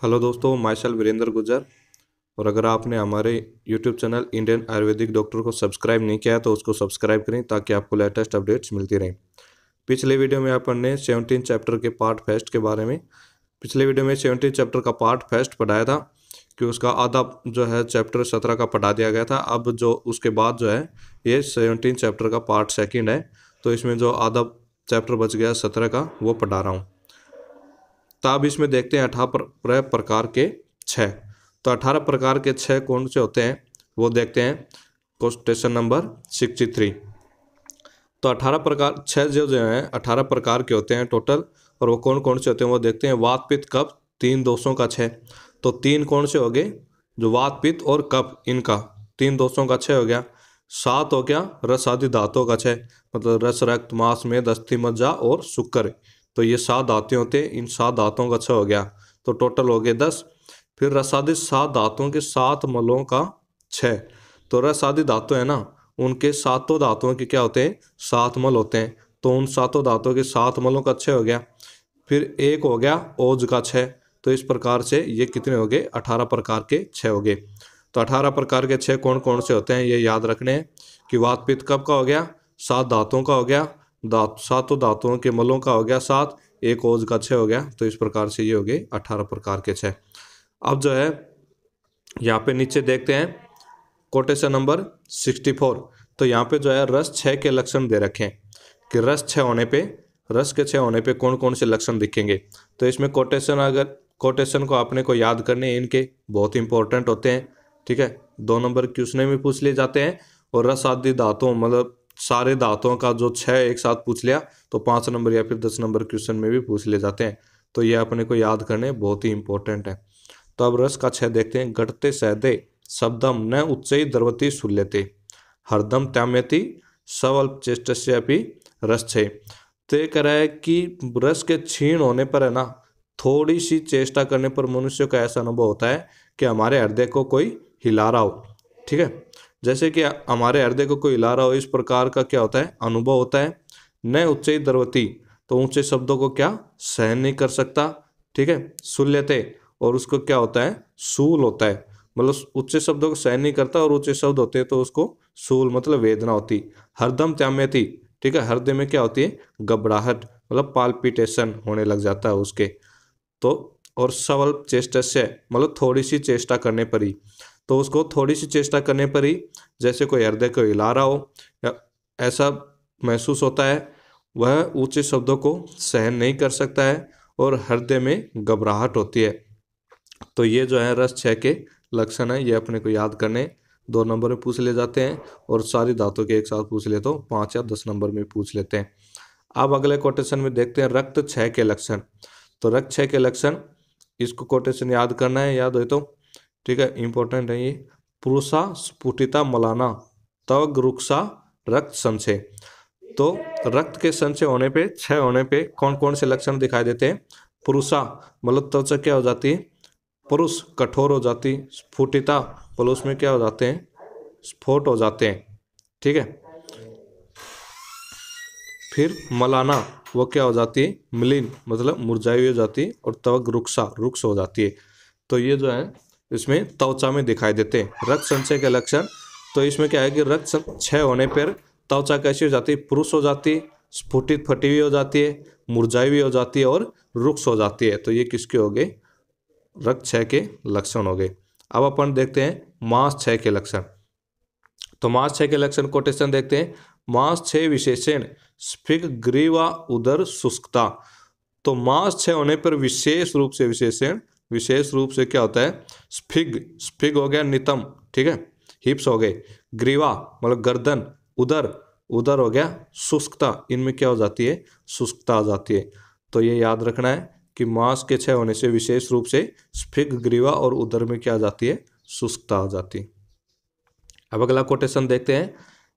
Hello दोस्तों, my self Virendra Gurjar. और अगर आपने हमारे YouTube channel Indian Ayurvedic doctor को सब्सक्राइब नहीं किया है तो उसको सब्सक्राइब करें ताकि आपको लेटेस्ट अपडेट्स मिलती रहें। पिछले वीडियो में अपन ने 17 चैप्टर के पार्ट फर्स्ट के बारे में पिछले वीडियो में 17 चैप्टर का पार्ट फर्स्ट पढ़ाया था कि उसका आधा जो है चैप्टर 17 का पढ़ा दिया गया था। अब जो उसके बाद जो है ये 17 चैप्टर का पार्ट सेकेंड है, तो इसमें जो आधा चैप्टर बच गया 17 का वो पढ़ा रहा हूँ। तो अब इसमें देखते हैं 18 प्रकार के 6। तो 18 प्रकार के 6 कौन से होते हैं वो देखते हैं क्वेश्चन नंबर 63। तो 18 प्रकार 6 जो हैं 18 प्रकार के होते हैं टोटल, और वो कौन कौन से होते हैं वो देखते हैं। वात पित्त कफ 3 दोषों का 6। तो 3 कौन से हो गए, जो वात पित्त और कफ, इनका 3 दोषों का 6 हो गया। 7 हो गया रस आदि धातुओं का 6, मतलब रस रक्त मांस मेद अस्थि मज्जा और शुक्र। तो ये 7 धातुएं होते हैं, इन 7 धातुओं का 6 हो गया, तो टोटल हो गए 10। फिर रसादि 7 धातुओं के 7 मलों का 6। तो रसादि धातु है ना, उनके 7 धातुओं के क्या होते हैं 7 मल होते हैं, तो उन 7 धातुओं के 7 मलों का 6 हो गया। फिर एक हो गया ओज का 6। तो इस प्रकार से ये कितने हो गए 18 प्रकार के 6 हो गए। तो 18 प्रकार के 6 कौन कौन से होते हैं ये याद रखने हैं कि वात पित्त कफ का हो गया, 7 धातुओं का हो गया, सातों धातुओं के मलों का हो गया 7, एक ओज का 6 हो गया। तो इस प्रकार से ये हो गए 18 प्रकार के 6। अब जो है यहाँ पे नीचे देखते हैं कोटेशन नंबर 64। तो यहाँ पे जो है रस 6 के लक्षण दे रखे हैं कि रस के 6 होने पे कौन कौन से लक्षण दिखेंगे। तो इसमें कोटेशन को आपने को याद करने, इनके बहुत इंपॉर्टेंट होते हैं, ठीक है। 2 नंबर क्वेश्चन में पूछ लिए जाते हैं, और रस आदि धातुओं मतलब सारे धातुओं का जो 6 एक साथ पूछ लिया तो 5 नंबर या फिर 10 नंबर क्वेश्चन में भी पूछ लिए जाते हैं। तो ये अपने को याद करने बहुत ही इंपॉर्टेंट है। तो अब रस का 6 देखते हैं। घटते सहदे शब्दम न उच्चई द्रवती सुल्यते हरदम त्याम्यति सवल्प चेष्टस्य अपि रस 6। तो ये कह रहा है कि रस के क्षीण होने पर है ना, थोड़ी सी चेष्टा करने पर मनुष्य का ऐसा अनुभव होता है कि हमारे हृदय को कोई हिला रहा हो, ठीक है। जैसे कि हमारे हृदय को कोई हिला रहा हो, इस प्रकार का क्या होता है अनुभव होता है। न उच्चई द्रवती, तो ऊंचे शब्दों को क्या सहन नहीं कर सकता, ठीक है। सुल्यते, और उसको क्या होता है सूल होता है, मतलब उच्चे शब्दों को सहन नहीं करता, और ऊंचे शब्द होते हैं तो उसको सूल मतलब वेदना होती। हरदम त्याम्यति, ठीक है, हृदय में क्या होती है घबराहट, मतलब पाल्पिटेशन होने लग जाता है उसके। तो और सवल्प चेष्टस्य मतलब थोड़ी सी चेष्टा करने पर ही, तो उसको थोड़ी सी चेष्टा करने पर ही जैसे कोई हृदय को हिला रहा हो या ऐसा महसूस होता है, वह ऊंचे शब्दों को सहन नहीं कर सकता है और हृदय में घबराहट होती है। तो ये जो है रस 6 के लक्षण है, ये अपने को याद करने। 2 नंबर में पूछ ले जाते हैं, और सारी धातुओं के एक साथ पूछ ले तो 5 या 10 नंबर में पूछ लेते हैं। अब अगले कोटेशन में देखते हैं रक्त 6 के लक्षण। तो रक्त 6 के लक्षण, इसको कोटेशन याद करना है, याद हो तो ठीक है, इंपॉर्टेंट है ये। पुरुषा स्फुटिता मलाना तव रुक्षा रक्त संचय। तो रक्त के संचय होने पे 6 होने पे कौन कौन से लक्षण दिखाई देते हैं। पुरुषा मतलब त्वचा क्या हो जाती है पुरुष कठोर हो जाती, स्फुटिता मतलब उसमें क्या हो जाते हैं स्फोट हो जाते हैं, ठीक है। फिर मलाना वो क्या हो जाती है मलिन मतलब मुरझाई हुई हो जाती है, और त्वक रुक्ष हो जाती है। तो ये जो है इसमें त्वचा में दिखाई देते हैं रक्त संचय के लक्षण। तो इसमें क्या है कि रक्त 6 होने पर त्वचा कैसी हो जाती है पुरुष हो जाती है, स्फुटित फटी हुई हो जाती है, मुरझाई हुई हो जाती है और रुक्ष हो जाती है। तो ये किसके हो गए रक्त 6 के लक्षण हो गए। अब अपन देखते हैं मास 6 के लक्षण। तो मास 6 के लक्षण कोटेशन देखते हैं। मास 6 विशेषण स्फिग ग्रीवा उदर शुष्कता। तो मास 6 होने पर विशेष रूप से क्या होता है स्फिग हो गया नितम, ठीक है, हिप्स हो गए, ग्रीवा मतलब गर्दन, उदर हो गया, शुष्कता इनमें क्या हो जाती है शुष्कता आ जाती है। तो ये याद रखना है कि मांस के 6 होने से विशेष रूप से स्फिग ग्रीवा और उदर में क्या आ जाती है शुष्कता आ जाती है। अब अगला कोटेशन देखते हैं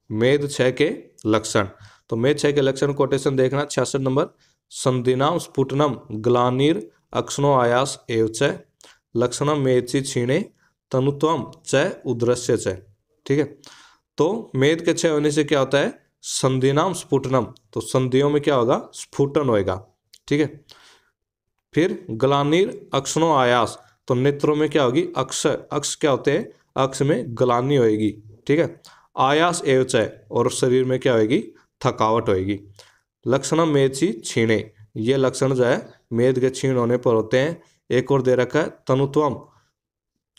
मेद 6 के लक्षण। तो मेद 6 के लक्षण कोटेशन देखना 66 नंबर। संधिनाम स्फुटनम ग्लानिर अक्षणो आयास एव च लक्षणम मेदसी क्षीणे तनुत्वम च उदरस्य च, ठीक है। तो मेद के 6 होने से क्या होता है संधिनाम स्फुटनम, तो संधियों में क्या होगा स्फुटन होएगा, ठीक है। फिर ग्लानिर अक्षणो आयास, तो नेत्रों में क्या होगी, अक्ष, अक्ष क्या होते हैं, अक्ष में ग्लानि होएगी, ठीक है। आयास एवं चय, और शरीर में क्या होएगी, थकावट होएगी। लक्षणम मेधि क्षीणे, ये लक्षण जो है मेद के क्षीण होने पर होते हैं। एक और दे रखा है तनुत्वम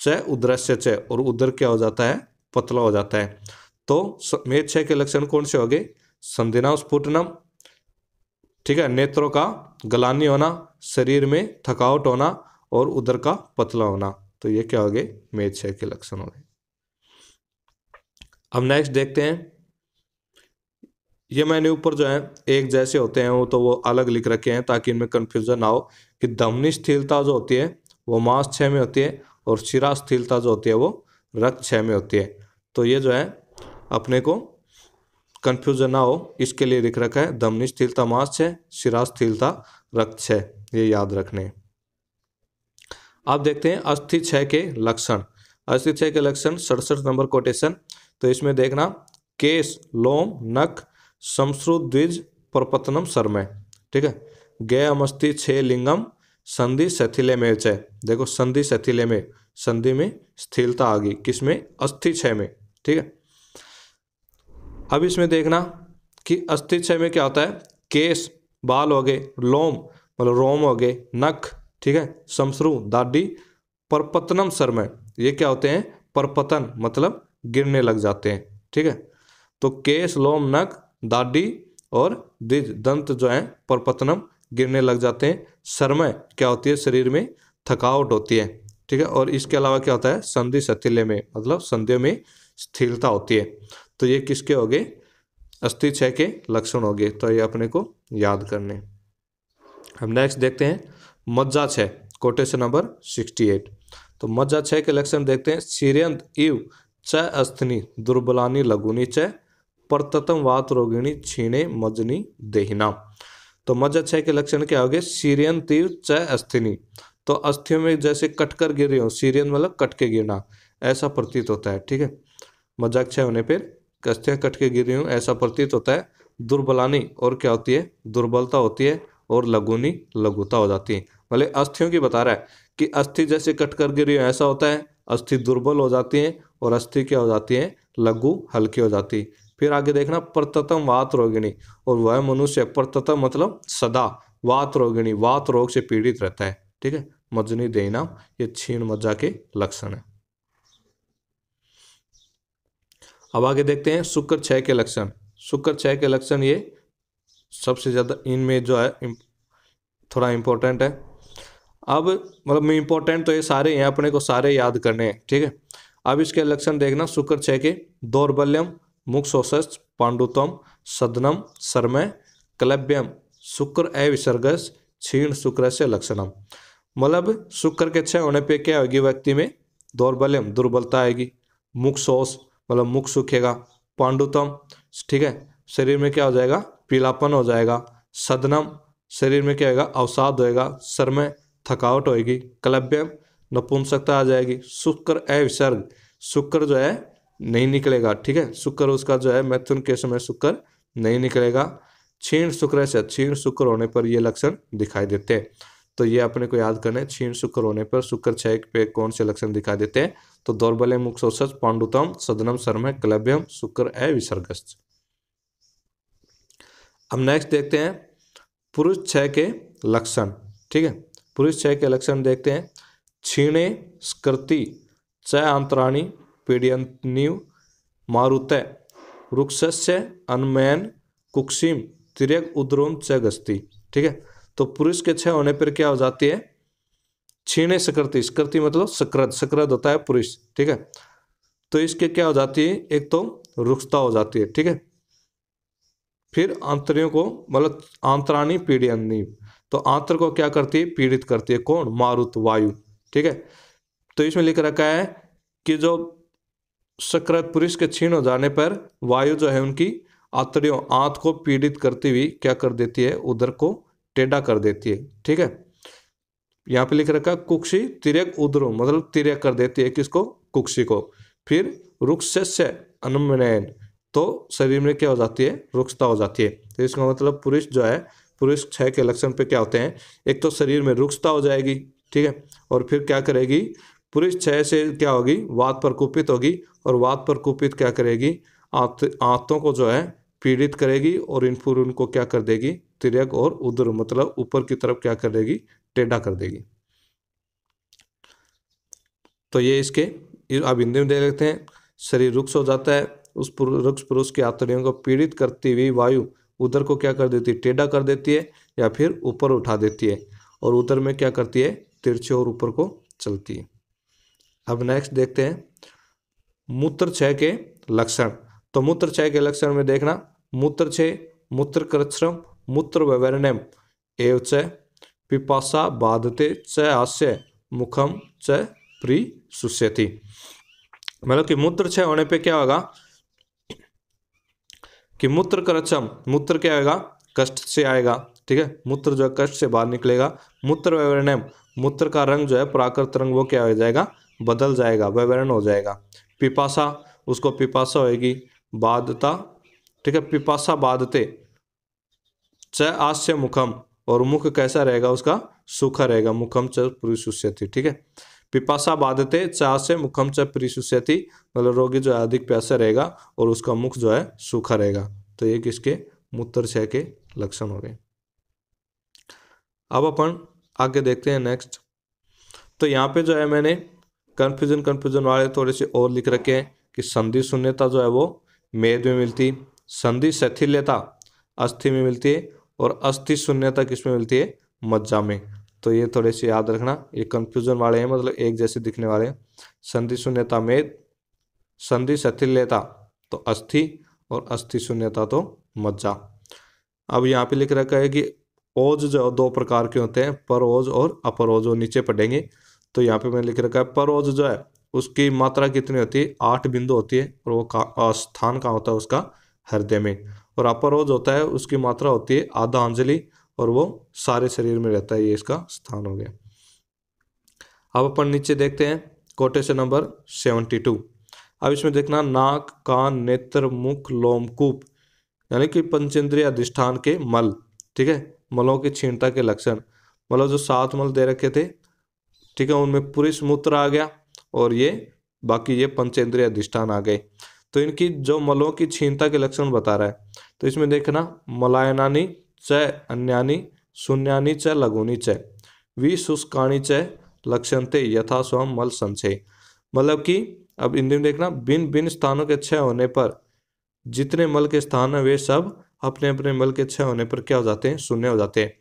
च उदरस्य च, और उदर क्या हो जाता है, पतला हो जाता है। तो मेद क्षय के लक्षण कौन से हो गए, संधिना स्फुटनम, ठीक है, नेत्रों का ग्लानि होना, शरीर में थकावट होना और उदर का पतला होना। तो ये क्या हो गए, मेद क्षय के लक्षण हो गए। अब नेक्स्ट देखते हैं, ये मैंने ऊपर जो है एक जैसे होते हैं वो तो वो अलग लिख रखे हैं ताकि इनमें कंफ्यूजन ना हो, कि धमनी स्थिरता जो होती है वो मांस क्षय में होती है, और शिरा स्थिरता जो होती है वो रक्त क्षय में होती है। तो ये जो है अपने को कंफ्यूजन ना हो इसके लिए लिख रखा है, धमनी स्थिरता मांस क्षय, शिरा स्थिरता रक्त क्षय, ये याद रखने। अब देखते हैं अस्थि क्षय के लक्षण। अस्थि क्षय के लक्षण 67 नंबर कोटेशन। तो इसमें देखना, केश, लोम, नख, श्मश्रु द्विज, प्रपतनम सरमय, ठीक है। गेयमस्ति छे लिंगम, संधि शिथिले में च, देखो संधि शिथिले में, संधि में स्थिरता आ गई, किसमें, अस्थि क्षय में, ठीक है। अब इसमें देखना कि अस्थि क्षय में क्या होता है, केश बाल हो गए, लोम मतलब रोम हो गए, नख, ठीक है, श्मश्रु दाढ़ी, परपतनम सरमय, ये क्या होते हैं, परपतन मतलब गिरने लग जाते हैं, ठीक है। तो केश, लोम, नख, दाढ़ी और द्विज दंत जो है परपतनम गिरने लग जाते हैं। सरमय क्या होती है, शरीर में थकावट होती है, ठीक है। और इसके अलावा क्या होता है, संधि शिथिल्य में मतलब संधियों में स्थिरता होती है। तो ये किसके हो गए, अस्थि क्षय के लक्षण हो गए। तो ये अपने को याद करने। अब नेक्स्ट देखते हैं मज्जा क्षय, कोटेशन नंबर 68। तो मज्जा क्षय के लक्षण देखते हैं, शीर्यंत इव च अस्थनि दुर्बलानि लघुनि च परततम वात रोगिणी क्षीणे मज्जनी देहिना। तो मज्जा क्षय के लक्षण क्या हो गए, शीर्यंत इव च अस्थनि, तो अस्थियों में जैसे कटकर गिर रही हो, शीर्यंत मतलब कट के गिरना, ऐसा प्रतीत होता है, ठीक है। मज्जा क्षय होने पर अस्थियां कट के गिर रही हो ऐसा प्रतीत होता है। दुर्बलानी, और क्या होती है, दुर्बलता होती है, और लघुनी लघुता हो जाती है। मतलब अस्थियों की बता रहा है कि अस्थि जैसे कट कर गिरी हो ऐसा होता है, अस्थि दुर्बल हो जाती है और अस्थि क्या हो जाती है, लघु हल्की हो जाती है। फिर आगे देखना परततम वात रोगिणी, और वह मनुष्य परततम मतलब सदा, वात रोगिणी वात रोग से पीड़ित रहता है, ठीक है। मज्जनी देना, ये क्षीण मज्जा के लक्षण है। अब आगे देखते हैं शुक्र क्षय के लक्षण। शुक्र क्षय के लक्षण ये सबसे ज़्यादा इनमें जो है थोड़ा इम्पोर्टेंट है। अब मतलब इम्पोर्टेंट तो ये सारे हैं, अपने को सारे याद करने हैं, ठीक है। अब इसके लक्षण देखना, शुक्र क्षय के, दौर्बल्यम, मुख शोषस, पांडुत्वम, सदनम, सरमय, क्लब्यम, शुक्र अविसर्गस, क्षीण शुक्र से लक्षणम। मतलब शुक्र के क्षय होने पे क्या होगी, व्यक्ति में दौर्बल्यम दुर्बलता आएगी, मुख शोष मतलब मुख सूखेगा, पांडुतम, ठीक है, शरीर में क्या हो जाएगा, पीलापन हो जाएगा, सदनम शरीर में क्या होगा, अवसाद होएगा, सर में थकावट होएगी, क्लब्यम नपुंसकता आ जाएगी, शुक्र अविसर्ग, शुक्र जो है नहीं निकलेगा, ठीक है, शुक्र उसका जो है मैथुन के समय शुक्र नहीं निकलेगा। क्षीण शुक्र से, क्षीण शुक्र होने पर ये लक्षण दिखाई देते हैं। तो ये अपने को याद करना है, क्षीण शुक्र होने पर शुक्र क्षय पे कौन से लक्षण दिखाई देते हैं। तो दौर्बल्य, मुख शोषस, पांडुतम, सदनम, सरमय, क्लब्यम, शुक्र अविसर्गस। अब नेक्स्ट देखते हैं पुरुष क्षय के लक्षण, ठीक है। पुरुष क्षय के लक्षण देखते हैं, क्षीणे स्कृति च अंतराणी पीड़यन्तीव मारुते वृक्षस्य अन्मयन कुक्षिम तिर्यक उद्रोम च गस्ती, ठीक है। तो पुरुष के क्षय होने पर क्या हो जाती है, क्षीणे सकृति, सकृति मतलब सकृत, सकृत होता है पुरुष, ठीक है। तो इसके क्या हो जाती है, एक तो रुक्षता हो जाती है, ठीक है। फिर आंतरियों को मतलब आंतराणी पीड़यन्तीव, तो आंतर को क्या करती है, पीड़ित करती है, कौन, मारुत वायु, ठीक है। तो इसमें लिख रखा है कि जो सकृत पुरुष के क्षीण हो जाने पर वायु जो है उनकी आंतरियों, आंत को पीड़ित करती हुई क्या कर देती है, उदर को टेढ़ा कर देती है, ठीक है। यहाँ पे लिख रखा है कुक्षी तिर्यक उदरो मतलब तिर्यक कर देती है, किसको, कुक्षी को। फिर रुक्षस्य अनुमनयन, तो शरीर में क्या हो जाती है, रुक्षता हो जाती है। तो इसका मतलब पुरुष जो है, पुरुष क्षय के लक्षण पे क्या होते हैं, एक तो शरीर में रुक्षता हो जाएगी, ठीक है। और फिर क्या करेगी, पुरुष क्षय से क्या होगी, वात पर कुपित होगी, और वात पर कुपित क्या करेगी, आंतों को जो है पीड़ित करेगी, और इन फिर उनको क्या कर देगी, तिर्यक और उदर मतलब ऊपर की तरफ क्या कर देगी, टेढ़ा कर देगी। तो ये इसके अब हिंदी में दे लेते हैं। शरीर रुक्ष हो जाता है, उस रुक्ष पुरुष की आंतड़ियों को पीड़ित करती हुई वायु उदर को क्या कर देती है, टेढ़ा कर देती है या फिर ऊपर उठा देती है, और उदर में क्या करती है, तिरछे और ऊपर को चलती है। अब नेक्स्ट देखते हैं मूत्रक्षय के लक्षण। तो मूत्रक्षय के लक्षण में देखना, मूत्रक्षय, मूत्र कृच्छ्रम, मूत्र व्यवरणम एव च पिपासा बाधते च आस्य मुखम च प्रीशुष्यति। मतलब कि मूत्रक्षय होने पे क्या होगा कि मूत्र कृच्छ्रम, मूत्र क्या आएगा, कष्ट से आएगा, ठीक है, मूत्र जो है कष्ट से बाहर निकलेगा। मूत्र व्यवरणम, मूत्र का रंग जो है प्राकृत रंग वो क्या हो जाएगा, बदल जाएगा, व्यवरण हो जाएगा। पिपासा, उसको पिपासा होएगी। बाधता, ठीक है, पिपासा बाधते च आस्य मुखम, और मुख कैसा रहेगा उसका, सूखा रहेगा, मुखम च प्रीशुष्यति, ठीक है। पिपासा बाधते च आस्य मुखम च प्रीशुष्यति, मतलब रोगी जो है अधिक प्यासा रहेगा और उसका मुख जो है सूखा रहेगा। तो ये किसके, मूत्रक्षय के लक्षण हो गए। अब अपन आगे देखते हैं नेक्स्ट। तो यहाँ पे जो है मैंने कंफ्यूजन वाले थोड़े से और लिख रखे हैं कि संधि शून्यता जो है वो मेद में मिलती, संधि शिथिल्यता अस्थि में मिलती है, और अस्थि शून्यता किस में मिलती है, मज्जा में। तो ये थोड़े से याद रखना, ये कंफ्यूजन वाले हैं, मतलब एक जैसे दिखने वाले हैं। संधि शून्यता मेद, संधि शिथिल्यता तो अस्थि, और अस्थि शून्यता तो मज्जा। अब यहाँ पे लिख रखा है कि ओज जो दो प्रकार के होते हैं, पर ओज और अपर ओज, वो नीचे पढ़ेंगे। तो यहाँ पे मैंने लिख रखा है पर ओज जो है उसकी मात्रा कितनी होती है, 8 बिंदु होती है, और वो स्थान कहाँ होता है उसका, हृदय में। और अपर ओज होता है उसकी मात्रा होती है आधा अंजलि, और वो सारे शरीर में रहता है, ये इसका स्थान हो गया। अब अपन नीचे देखते हैं कोटेशन नंबर 72। अब इसमें देखना, नाक, कान, नेत्र, मुख, लोमकूप यानी कि पंचेंद्रिय अधिष्ठान के मल, ठीक है, मलों की क्षीणता के लक्षण। मतलब जो 7 मल दे रखे थे, ठीक है, उनमें पुरुष मूत्र आ गया, और ये बाकी ये पंचेंद्रिय अधिष्ठान आ गए। तो इनकी जो मलों की क्षीणता के लक्षण बता रहा है। तो इसमें देखना, मलायनानि च अन्यानि शून्यानि च लघुनि च विशुष्कानि च लक्षणते यथा स्वम मल संचय। मतलब कि अब हिंदी में देखना, भिन्न भिन्न स्थानों के क्षय होने पर जितने मल के स्थान है वे सब अपने अपने मल के क्षय होने पर क्या हो जाते हैं, शून्य हो जाते हैं।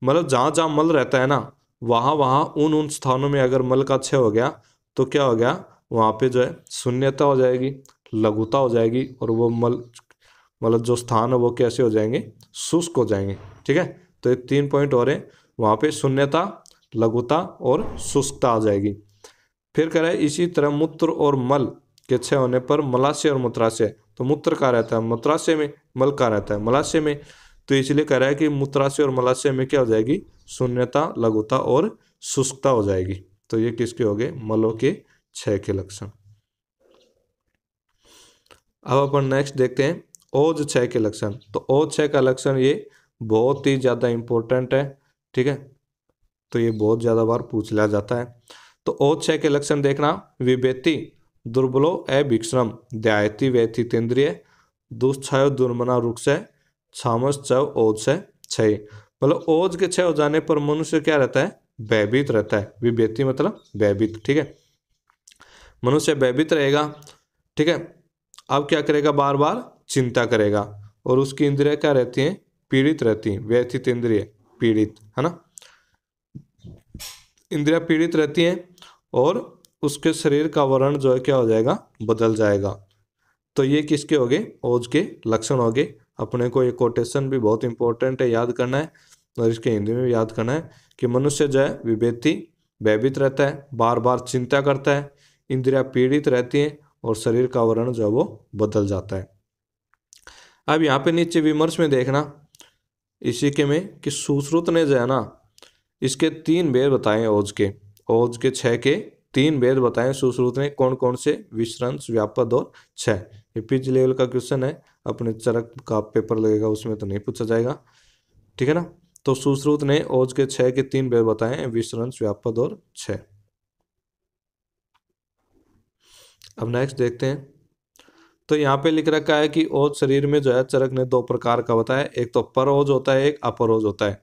मतलब जहाँ जहाँ मल रहता है ना, वहाँ वहाँ उन स्थानों में अगर मल का क्षय हो गया तो क्या हो गया, वहाँ पे जो है शून्यता हो जाएगी, लघुता हो जाएगी, और वो मतलब जो स्थान है वो कैसे हो जाएंगे, शुष्क हो जाएंगे, ठीक है। तो ये 3 पॉइंट और हैं, वहाँ पे शून्यता, लघुता और शुष्कता आ जाएगी। फिर कह रहा है इसी तरह मूत्र और मल के क्षय होने पर मलाशय और मूत्राशय, तो मूत्र का रहता है मूत्राशय में, मल का रहता है मलाशय में। तो इसलिए कह रहा है कि मूत्राशय और मलाशय में क्या हो जाएगी, शून्यता, लघुता और शुष्कता हो जाएगी। तो ये किसके हो गए, मलों के क्षय के लक्षण। अब अपन नेक्स्ट देखते हैं ओज क्षय के लक्षण। तो ओज क्षय का लक्षण ये बहुत ही ज्यादा इंपॉर्टेंट है, ठीक है, तो ये बहुत ज्यादा बार पूछ लिया जाता है। तो ओज क्षय के लक्षण देखना, विभेति दुर्बलो अभिक्षम ध्यायति व्यथितेन्द्रिय दुष्क्षय दुर्मना रुक्षय छामस चव ओज से क्षय। मतलब ओज के क्षय हो जाने पर मनुष्य क्या रहता है, भयभीत रहता है। विभेति मतलब भयभीत, ठीक है, मनुष्य भयभीत रहेगा, ठीक है। अब क्या करेगा, बार बार चिंता करेगा, और उसकी इंद्रियां क्या रहती हैं, पीड़ित रहती हैं, व्यथित इंद्रिय पीड़ित, है ना, इंद्रियां पीड़ित रहती हैं, और उसके शरीर का वर्ण जो है क्या हो जाएगा, बदल जाएगा। तो ये किसके हो गए, ओज के लक्षण हो गए। अपने को ये कोटेशन भी बहुत इंपॉर्टेंट है, याद करना है, और इसके हिंदी में भी याद करना है कि मनुष्य जो है विभेति भयभीत रहता है, बार बार चिंता करता है, इंद्रियां पीड़ित रहती हैं, और शरीर का वर्ण जो है वो बदल जाता है। अब यहाँ पे नीचे विमर्श में देखना इसी के में कि सुश्रुत ने जो है ना, इसके 3 भेद बताए ओज के क्षय के 3 भेद बताए सुश्रुत ने, कौन कौन से, विश्रंस, व्यापद और क्षय। ये पिच लेवल का क्वेश्चन है, अपने चरक का पेपर लगेगा उसमें तो नहीं पूछा जाएगा, ठीक है ना। तो सुश्रुत ने ओज के 6 के 3 भेद बताए हैं, विषरंश, व्यापद और क्षय। अब नेक्स्ट देखते हैं। तो यहाँ पे लिख रखा है कि ओज शरीर में जो है चरक ने 2 प्रकार का बताया, एक तो पर ओज होता है, एक अपर ओज होता है।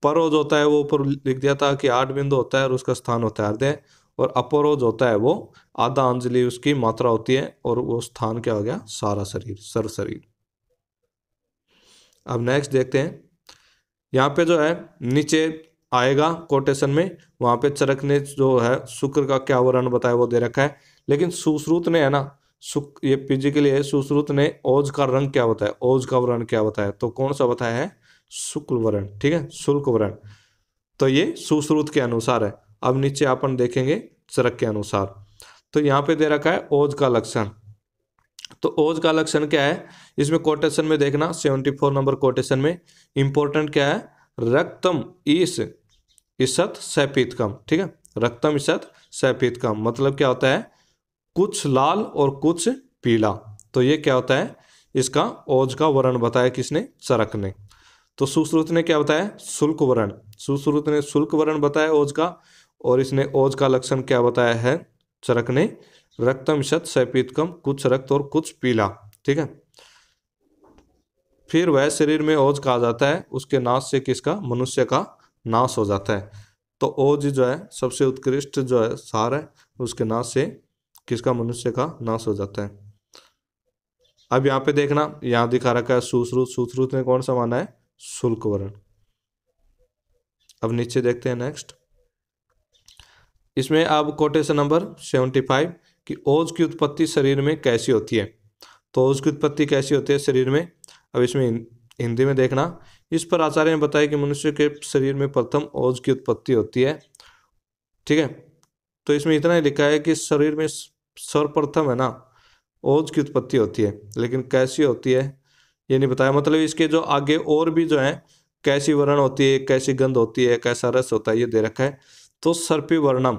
पर ओज होता है वो ऊपर लिख दिया था कि 8 बिंदु होता है और उसका स्थान होता है हृदय, और अपर ओज होता है वो आधा अंजलि उसकी मात्रा होती है और वो स्थान क्या हो गया, सारा शरीर, सर शरीर। अब नेक्स्ट देखते हैं। यहाँ पे जो है नीचे आएगा कोटेशन में, वहां पे चरक ने जो है शुक्र का क्या वर्ण बताया वो दे रखा है, लेकिन सुश्रुत ने है ना, ये पीजी के लिए सुश्रुत ने ओज का रंग क्या बताया, ओज का वर्ण क्या बताया, तो कौन सा बताया है, शुक्ल वर्ण, ठीक है, शुल्क वर्ण। तो ये सुश्रुत के अनुसार है। अब नीचे अपन देखेंगे चरक के अनुसार। तो यहाँ पे दे रखा है ओज का लक्षण। तो ओज का लक्षण क्या है, इसमें कोटेशन में देखना 74 नंबर कोटेशन में इंपॉर्टेंट क्या है, रक्तम ईसत सैपीतकम, ठीक है, रक्तम ईसत सैपीतकम मतलब क्या होता है, कुछ लाल और कुछ पीला। तो ये क्या होता है, इसका ओज का वर्ण बताया किसने, चरक ने। तो सुश्रुत ने क्या बताया, शुल्क वर्ण, सुश्रुत ने शुल्क वर्ण बताया ओज का, और इसने ओज का लक्षण क्या बताया है, चरक ने रक्तम ईसत सैपीतकम, कुछ रक्त और कुछ पीला, ठीक है। फिर वह शरीर में ओज कहा जाता है, उसके नाश से किसका, मनुष्य का नाश हो जाता है। तो ओज जो है सबसे उत्कृष्ट जो है सार है, उसके नाश से किसका, मनुष्य का नाश हो जाता है। अब यहाँ पे देखना, यहाँ दिखा रखा है सुश्रुत, सुश्रुत ने कौन सा माना है, शुल्क वर्ण। अब नीचे देखते हैं नेक्स्ट। इसमें अब कोटेशन नंबर 75 कि ओज की उत्पत्ति शरीर में कैसी होती है। तो ओज की उत्पत्ति कैसी होती है शरीर में, अब इसमें हिंदी में देखना। इस पर आचार्य ने बताया कि मनुष्य के शरीर में प्रथम ओज की उत्पत्ति होती है, ठीक है। तो इसमें इतना ही लिखा है कि शरीर में सर्वप्रथम है ना ओज की उत्पत्ति होती है, लेकिन कैसी होती है ये नहीं बताया। मतलब इसके जो आगे और भी जो है कैसी वर्ण होती है, कैसी गंध होती है, कैसा रस होता है, ये दे रखा है। तो सर्पी वर्णम,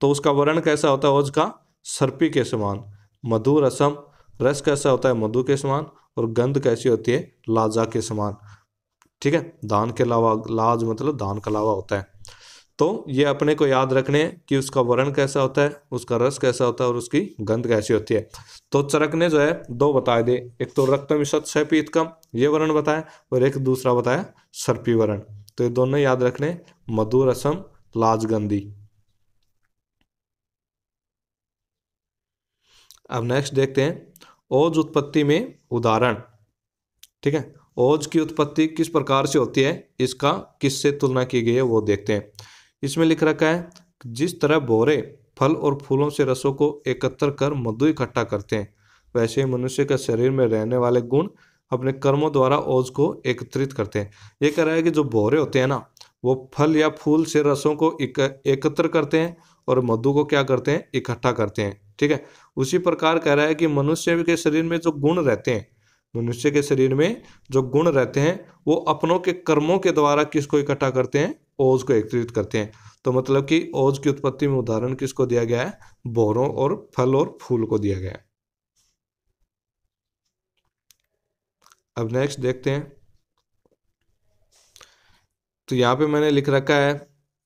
तो उसका वर्ण कैसा होता है ओज का, सर्पी के समान। मधु रसम, रस कैसा होता है, मधु के समान, और गंध कैसी होती है, लाजा के समान, ठीक है। दान के अलावा, लाज मतलब दान का अलावा होता है। तो ये अपने को याद रखने कि उसका वर्ण कैसा होता है, उसका रस कैसा होता है और उसकी गंध कैसी होती है। तो चरक ने जो है 2 बताए दे, एक तो रक्तम ईसत सैपीतकम ये वर्ण बताया, और एक दूसरा बताया सर्पी वर्ण। तो ये दोनों याद रखने, मधु रसम लाजगंधी। अब नेक्स्ट देखते हैं ओज उत्पत्ति में उदाहरण, ठीक है। ओज की उत्पत्ति किस प्रकार से होती है, इसका किससे तुलना की गई है वो देखते हैं। इसमें लिख रखा है, जिस तरह भौरे फल और फूलों से रसों को एकत्र कर मधु इकट्ठा करते हैं, वैसे ही मनुष्य के शरीर में रहने वाले गुण अपने कर्मों द्वारा ओज को एकत्रित करते हैं। ये कह रहा है कि जो भौरे होते हैं ना, वो फल या फूल से रसों को एकत्र करते हैं और मधु को क्या करते हैं, इकट्ठा करते हैं, ठीक है। उसी प्रकार कह रहा है कि मनुष्य के शरीर में जो गुण रहते हैं, मनुष्य के शरीर में जो गुण रहते हैं वो अपनों के कर्मों के द्वारा किसको इकट्ठा करते हैं, ओज को एकत्रित करते हैं। तो मतलब कि ओज की उत्पत्ति में उदाहरण किसको दिया गया है, भौरों और फल और फूल को दिया गया है। अब नेक्स्ट देखते हैं। तो यहाँ पे मैंने लिख रखा है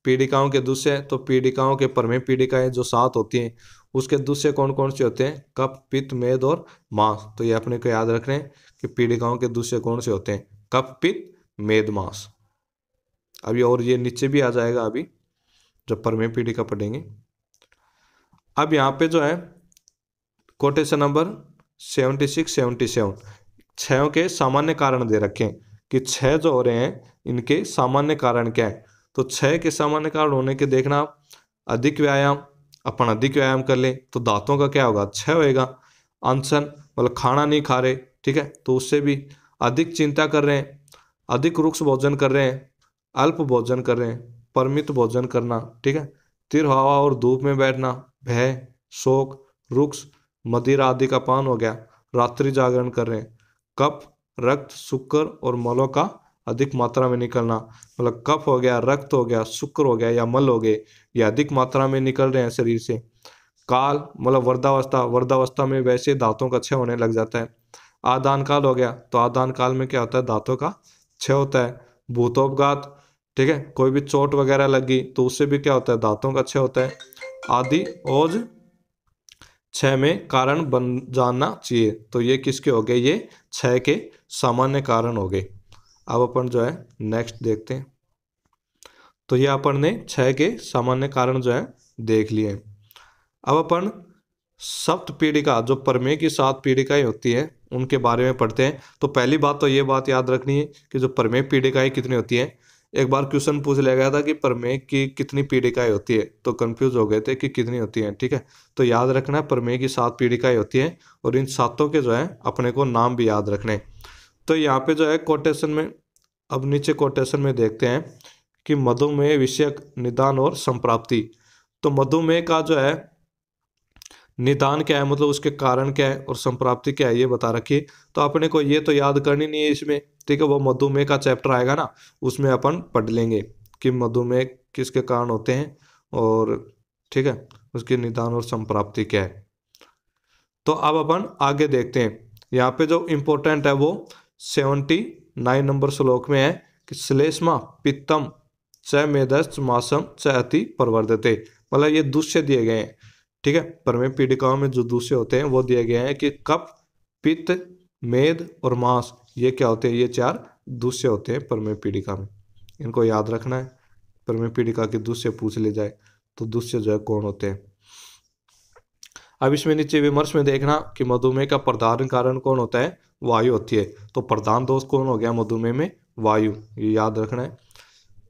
पीड़िकाओं के दुष्य। तो पीड़िकाओं के परमे पीड़िकाएं जो 7 होती हैं, उसके दुष्य कौन कौन से होते हैं, कफ, पित्त, मेद और मांस। तो ये अपने को याद रख रहे हैं कि पीड़िकाओं के दुष्य कौन से होते हैं, कफ, पित्त, मेद, मांस। अभी और ये नीचे भी आ जाएगा अभी जब परमे पीड़िका पढ़ेंगे। अब यहाँ पे जो है कोटेशन नंबर 76-77 क्षयों के सामान्य कारण दे रखे हैं कि क्षय जो हो रहे हैं इनके सामान्य कारण क्या है। तो क्षय के सामान्य कारण होने के देखना, अधिक व्यायाम, अपन अधिक व्यायाम कर ले तो दांतों का क्या होगा, क्षय होएगा। अनशन मतलब खाना नहीं खा रहे, ठीक है, तो उससे भी। अधिक चिंता कर रहे हैं, अधिक रुक्ष भोजन कर रहे हैं, अल्प भोजन कर रहे हैं, परिमित भोजन करना, ठीक है। तिर हवा और धूप में बैठना, भय, शोक, रुक्ष, मदिरा आदि का पान हो गया, रात्रि जागरण कर रहे हैं। कफ, रक्त, शुक्र और मलों का अधिक मात्रा में निकलना, मतलब कफ हो गया, रक्त हो गया, शुक्र हो गया या मल हो गए, ये अधिक मात्रा में निकल रहे हैं शरीर से। काल मतलब वृद्धावस्था, वृद्धावस्था में वैसे दांतों का क्षय होने लग जाता है। आदान काल हो गया, तो आदान काल में क्या होता है, दांतों का क्षय होता है। भूतोपघात, ठीक है, कोई भी चोट वगैरह लगी तो उससे भी क्या होता है, दांतों का क्षय होता है आदि ओज क्षय में कारण बन जाना चाहिए। तो ये किसके हो गए, ये क्षय के सामान्य कारण हो गए। अब अपन जो है नेक्स्ट देखते हैं। तो ये अपन ने क्षय के सामान्य कारण जो है देख लिए। अब अपन सप्त पीढ़िका, जो प्रमेय की 7 पीढ़िकाएं होती है उनके बारे में पढ़ते हैं। तो पहली बात तो ये बात याद रखनी है कि जो प्रमेय पीढ़िकाएं कितनी होती हैं। एक बार क्वेश्चन पूछ लिया गया था कि प्रमेय की कितनी पीढ़िकाएं होती है, तो कंफ्यूज हो गए थे कि कितनी होती हैं, ठीक है। तो याद रखना है प्रमेय की 7 पीढ़िकाएं होती हैं और इन सातों के जो है अपने को नाम भी याद रखने। तो यहाँ पे जो है कोटेशन में, अब नीचे कोटेशन में देखते हैं कि मधुमेह विषयक निदान और संप्राप्ति। तो मधुमेह का जो है निदान क्या है, मतलब उसके कारण क्या है और संप्राप्ति क्या है, ये बता रखिए। तो अपने को ये तो याद करनी नहीं है इसमें, ठीक है। वो मधुमेह का चैप्टर आएगा ना, उसमें अपन पढ़ लेंगे कि मधुमेह किसके कारण होते हैं और, ठीक है, उसके निदान और संप्राप्ति क्या है। तो अब अपन आगे देखते हैं। यहाँ पे जो इम्पोर्टेंट है वो 79 नंबर श्लोक में है कि श्लेष्मा पित्तम च मेदश्च मासम च अति प्रवर्धते। मतलब ये दूष्य दिए गए हैं, ठीक है। प्रमेय पीड़िकाओं में जो दूसरे होते हैं वो दिए गए हैं कि कफ, पित्त, मेद और मांस, ये क्या होते हैं, ये 4 दूसरे होते हैं प्रमेय पीड़िका में। इनको याद रखना है। प्रमेय पीड़िका के दूसरे पूछ ले जाए तो दूसरे जो है कौन होते हैं। अब इसमें नीचे विमर्श में देखना कि मधुमेह का प्रधान कारण कौन होता है, वायु होती है। तो प्रधान दोष कौन हो गया मधुमेह में, वायु, ये याद रखना है।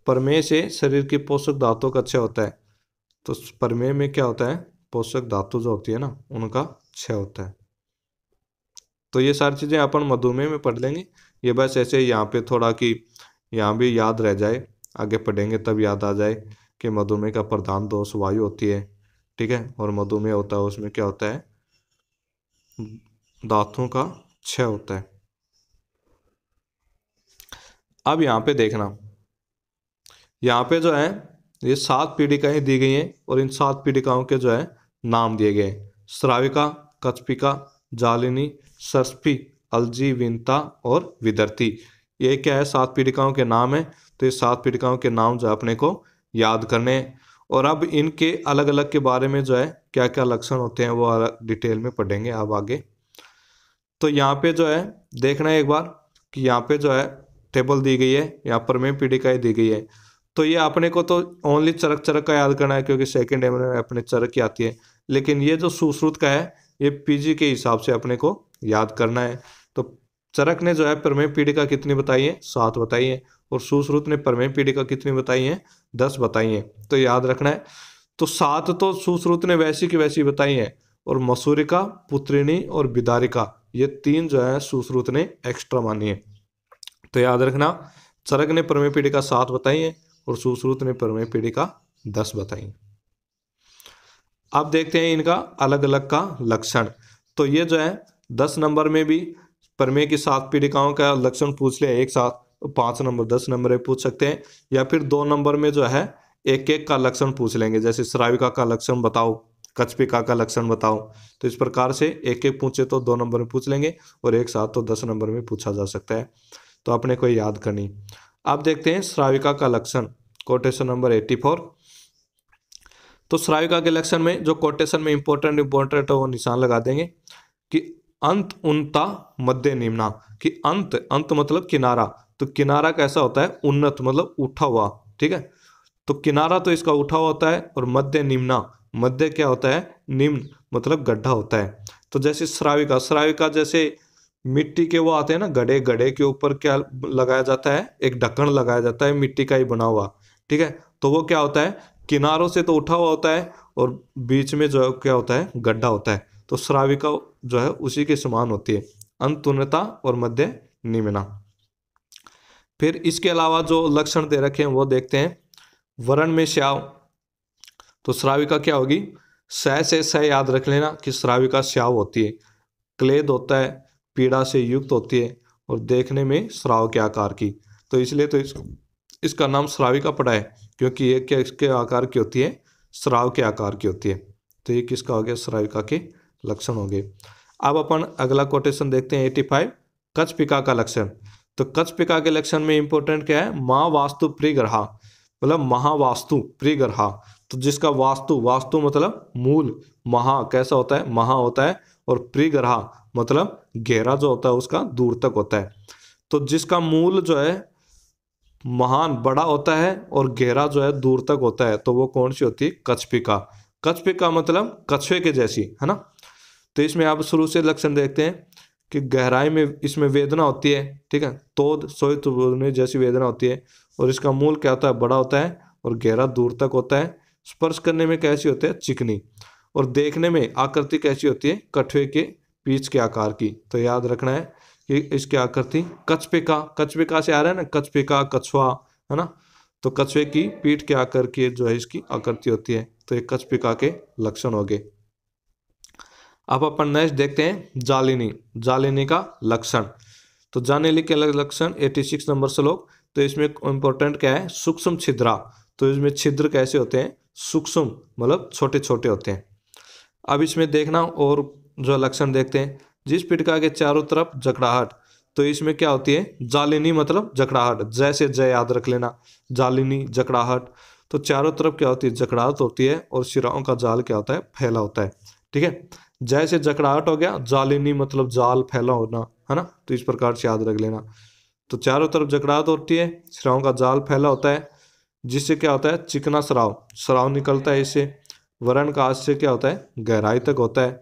प्रमेय से शरीर की पोषक धातुओं का क्षय होता है। तो प्रमेय में क्या होता है, पोषक धातु जो होती है ना उनका क्षय होता है। तो ये सारी चीजें अपन मधुमेह में पढ़ लेंगे। ये बस ऐसे यहाँ पे थोड़ा कि यहाँ भी याद रह जाए, आगे पढ़ेंगे तब याद आ जाए कि मधुमेह का प्रधान दोष वायु होती है, ठीक है। और मधुमेह होता है उसमें क्या होता है, धातुओं का क्षय होता है। अब यहाँ पे देखना, यहाँ पे जो है ये 7 पीड़िकाएं दी गई हैं और इन 7 पीड़िकाओं के जो है नाम दिए गए हैं। श्राविका, कच्छपिका, जालिनी, सर्स्पी, अलजी, विंता और विदर्ती। ये क्या है, 7 पीड़िकाओं के नाम है। तो ये 7 पीड़िकाओं के नाम जो है अपने को याद करने हैं। और अब इनके अलग अलग के बारे में जो है क्या क्या लक्षण होते हैं वो डिटेल में पढ़ेंगे अब आगे। तो यहाँ पे जो है देखना है एक बार कि यहाँ पे जो है टेबल दी गई है, यहाँ पर में पीड़िकाएं दी गई है। तो ये अपने को तो ओनली चरक चरक का याद करना है क्योंकि सेकंड एम में अपने चरक की आती है। लेकिन ये जो सुश्रुत का है ये पीजी के हिसाब से अपने को याद करना है। तो चरक ने जो है प्रमेय पीड़िका कितनी बताई है, 7 बताई है। और सुश्रुत ने प्रमेय पीड़िका कितनी बताई है, 10 बताई है। तो याद रखना है। तो 7 तो सुश्रुत ने वैसी की वैसी बताई है और मसूरिका, पुत्रिणी और बिदारिका, ये 3 जो है सुश्रुत ने एक्स्ट्रा मानी है। तो याद रखना, चरक ने प्रमेय पीड़िका 7 बताई है और सुश्रुत ने प्रमेय पीड़िका 10 बताई। अब देखते हैं इनका अलग अलग का लक्षण। तो ये जो है 10 नंबर में भी प्रमेय की 7 पीड़िकाओं का लक्षण पूछ लिया एक साथ, 5 नंबर 10 नंबर में पूछ सकते हैं। या फिर 2 नंबर में जो है एक एक का लक्षण पूछ लेंगे, जैसे श्राविका का लक्षण बताओ, कच्छपिका का लक्षण बताओ। तो इस प्रकार से एक एक पूछे तो 2 नंबर में पूछ लेंगे और एक साथ तो 10 नंबर में पूछा जा सकता है। तो अपने को याद करनी। अब देखते हैं श्राविका का लक्षण, कोटेशन नंबर 84। तो श्राविका के लक्षण में जो कोटेशन में इंपॉर्टेंट है वो निशान लगा देंगे कि अंत उन्नता मध्य निम्ना, कि अंत मतलब किनारा। तो किनारा कैसा होता है, उन्नत मतलब उठा हुआ, ठीक है। तो किनारा तो इसका उठा हुआ होता है और मध्य निम्ना, मध्य क्या होता है, निम्न मतलब गड्ढा होता है। तो जैसे श्राविका जैसे मिट्टी के वो आते हैं ना गड्ढे, गड्ढे के ऊपर क्या लगाया जाता है, एक ढक्कन लगाया जाता है मिट्टी का ही बना हुआ, ठीक है। तो वो क्या होता है, किनारों से तो उठा हुआ होता है और बीच में जो है क्या होता है, गड्ढा होता है। तो श्राविका जो है उसी के समान होती है, अंतुन्नता और मध्य निम्ना। फिर इसके अलावा जो लक्षण दे रखे हैं वो देखते हैं। वर्ण में श्याव, तो श्राविका क्या होगी, से याद रख लेना कि श्राविका श्याव होती है। क्लेद होता है, पीड़ा से युक्त होती है और देखने में श्राव के आकार की। तो इसलिए तो इसका नाम श्राविका पड़ा है क्योंकि ये क्या इसके आकार की होती है, श्राव के आकार की होती है। तो ये किसका हो गया, श्राविका के लक्षण हो गए। अब अपन अगला कोटेशन देखते हैं 85, कच्छपिका का लक्षण। तो कच्छपिका के लक्षण में इंपॉर्टेंट क्या है, महावास्तु परिग्रहा, मतलब महावास्तु परिग्रहा। तो जिसका वास्तु, वास्तु मतलब मूल, महा कैसा होता है, महा होता है, और परिग्रहा मतलब गहरा जो होता है उसका दूर तक होता है। तो जिसका मूल जो है महान बड़ा होता है और गहरा जो है दूर तक होता है, तो वो कौन सी होती है, कच्छपिका। कच्छपिका मतलब कछुए के जैसी, है ना। तो इसमें आप शुरू से लक्षण देखते हैं कि गहराई में इसमें वेदना होती है, ठीक है, तोद सोई तुरने जैसी वेदना होती है, और इसका मूल क्या होता है, बड़ा होता है और गहरा दूर तक होता है। स्पर्श करने में कैसी होती है, चिकनी, और देखने में आकृति कैसी होती है, कछुए के पीछ के आकार की। तो याद रखना है कि इसकी आकृति कच्छपिका, कच्छपिका से आ रहा है ना, कच्छपिका कछुआ, है ना। तो कछुए की पीठ के आकार की जो है इसकी आकृति होती है। तो ये कच्छपिका के लक्षण हो गए। अब अपन नेक्स्ट देखते हैं जालिनी, जालिनी का लक्षण। तो जालिनी के लक्षण 86 नंबर श्लोक। तो इसमें इंपॉर्टेंट क्या है, सूक्ष्म छिद्रा। तो इसमें छिद्र कैसे होते हैं, सूक्ष्म मतलब छोटे छोटे होते हैं। अब इसमें देखना और जो लक्षण देखते हैं, जिस पिटका के चारों तरफ जकड़ाहट। तो इसमें क्या होती है, जालिनी मतलब जकड़ाहट, जैसे जय याद रख लेना, जालिनी जकड़ाहट। तो चारों तरफ क्या होती है, जकड़ाहट होती है, और शिराओं का जाल क्या होता है, फैला होता है, ठीक है। जैसे जकड़ाहट हो गया, जालिनी मतलब जाल फैला होना, है ना। तो इस प्रकार से याद रख लेना। तो चारों तरफ जकड़ाहट होती है, शिराओं का जाल फैला होता है, जिससे क्या होता है, चिकना स्राव, स्राव निकलता है इससे। वर्ण का आश्चर्य क्या होता है, गहराई तक होता है।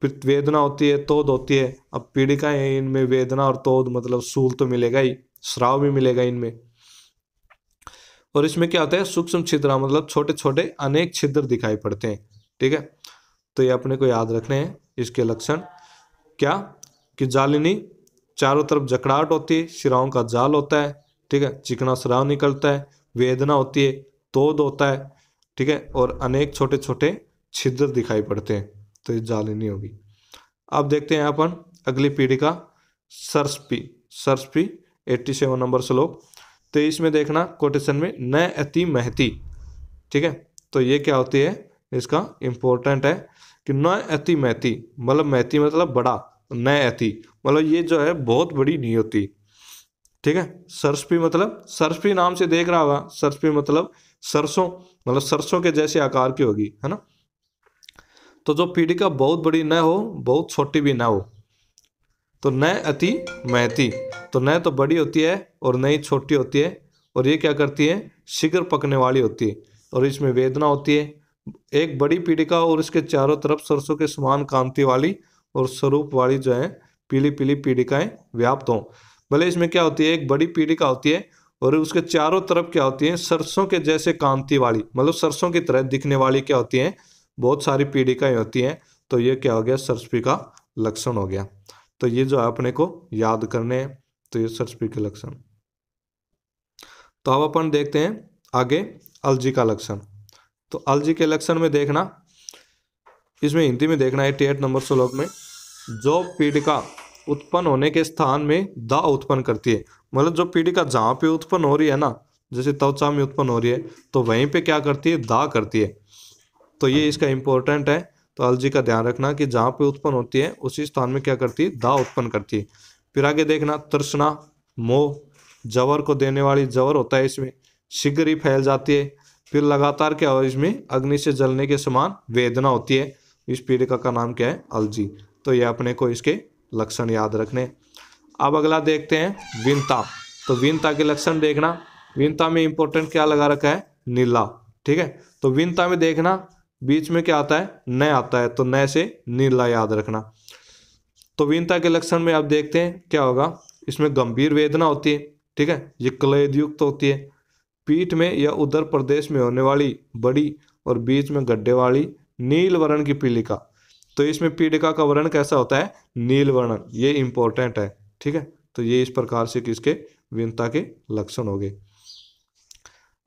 फिर वेदना होती है, तोद होती है। अब पीड़िकाएं हैं, इनमें वेदना और तोद मतलब सूल तो मिलेगा ही, स्राव भी मिलेगा इनमें। और इसमें क्या होता है, सूक्ष्म छिद्र मतलब छोटे छोटे अनेक छिद्र दिखाई पड़ते हैं, ठीक है। तो ये अपने को याद रखने हैं इसके लक्षण क्या, कि जालिनी चारों तरफ जकड़ाहट होती है, शिराओं का जाल होता है, ठीक है, चिकना स्राव निकलता है, वेदना होती है, तोद होता है, ठीक है, और अनेक छोटे छोटे छिद्र दिखाई पड़ते हैं। तो ये जालिनी होगी। अब देखते हैं अपन अगली पीढ़ी का सरस्पी, सरस्पी 87 नंबर श्लोक। तो इसमें देखना कोटेशन में न अति महती, ठीक है। तो ये क्या होती है, इसका इंपॉर्टेंट है कि न अति महती मतलब महती मतलब बड़ा, न अति मतलब ये जो है बहुत बड़ी नहीं होती, ठीक है। सरस्पी मतलब, सरस्पी नाम से देख रहा होगा, सरस्पी मतलब सरसों, मतलब सरसों के जैसे आकार की होगी, है ना। तो जो पीड़िका बहुत बड़ी न हो, बहुत छोटी भी ना हो। तो न अति महती, तो न तो बड़ी होती है और न ही छोटी होती है, और ये क्या करती है, शीघ्र पकने वाली होती है, और इसमें वेदना होती है। एक बड़ी पीड़िका और इसके चारों तरफ सरसों के समान कांति वाली और स्वरूप वाली जो है पीली पीली पीड़िकाएं व्याप्त हों। भले इसमें क्या होती है, एक बड़ी पीड़िका होती है और उसके चारों तरफ क्या होती है, सरसों के जैसे कांति वाली मतलब सरसों की तरह दिखने वाली क्या होती है, बहुत सारी पीड़िकाएं होती हैं। तो ये क्या हो गया, सरस्पी का लक्षण हो गया। तो ये जो है अपने को याद करने हैं। तो ये सरस्पी के लक्षण। तो अब अपन देखते हैं आगे अलजी का लक्षण। तो अलजी के लक्षण में देखना, इसमें हिंदी में देखना 88 नंबर श्लोक में, जो पीड़िका उत्पन्न होने के स्थान में दा उत्पन्न करती है, मतलब जो पीड़िका जहाँ पे उत्पन्न हो रही है ना, जैसे त्वचा में उत्पन्न हो रही है, तो वहीं पे क्या करती है, दा करती है। तो ये इसका इंपॉर्टेंट है। तो अलजी का ध्यान रखना कि जहाँ पे उत्पन्न होती है उसी स्थान में क्या करती है, दा उत्पन्न करती है। फिर आगे देखना तृष्णा, मोह, जवर को देने वाली जवर होता है इसमें, शीघ्र ही फैल जाती है। फिर लगातार क्या हो, इसमें अग्नि से जलने के समान वेदना होती है। इस पीड़िका का नाम क्या है, अलजी। तो ये अपने को इसके लक्षण याद रखने। अब अगला देखते हैं विनता। तो विनता के लक्षण देखना, विनता में इंपॉर्टेंट क्या लगा रखा है, नीला, ठीक है। तो विनता में देखना बीच में क्या आता है, न आता है, तो न से नीला याद रखना। तो विनता के लक्षण में आप देखते हैं क्या होगा, इसमें गंभीर वेदना होती है, ठीक है, ये क्लेद युक्त होती है। पीठ में या उदर प्रदेश में होने वाली बड़ी और बीच में गड्ढे वाली नील वर्ण की पीड़िका। तो इसमें पीड़िका का वर्ण कैसा होता है, नील वर्ण, ये इंपॉर्टेंट है, ठीक है। तो ये इस प्रकार से किसके, विनता के लक्षण हो गए।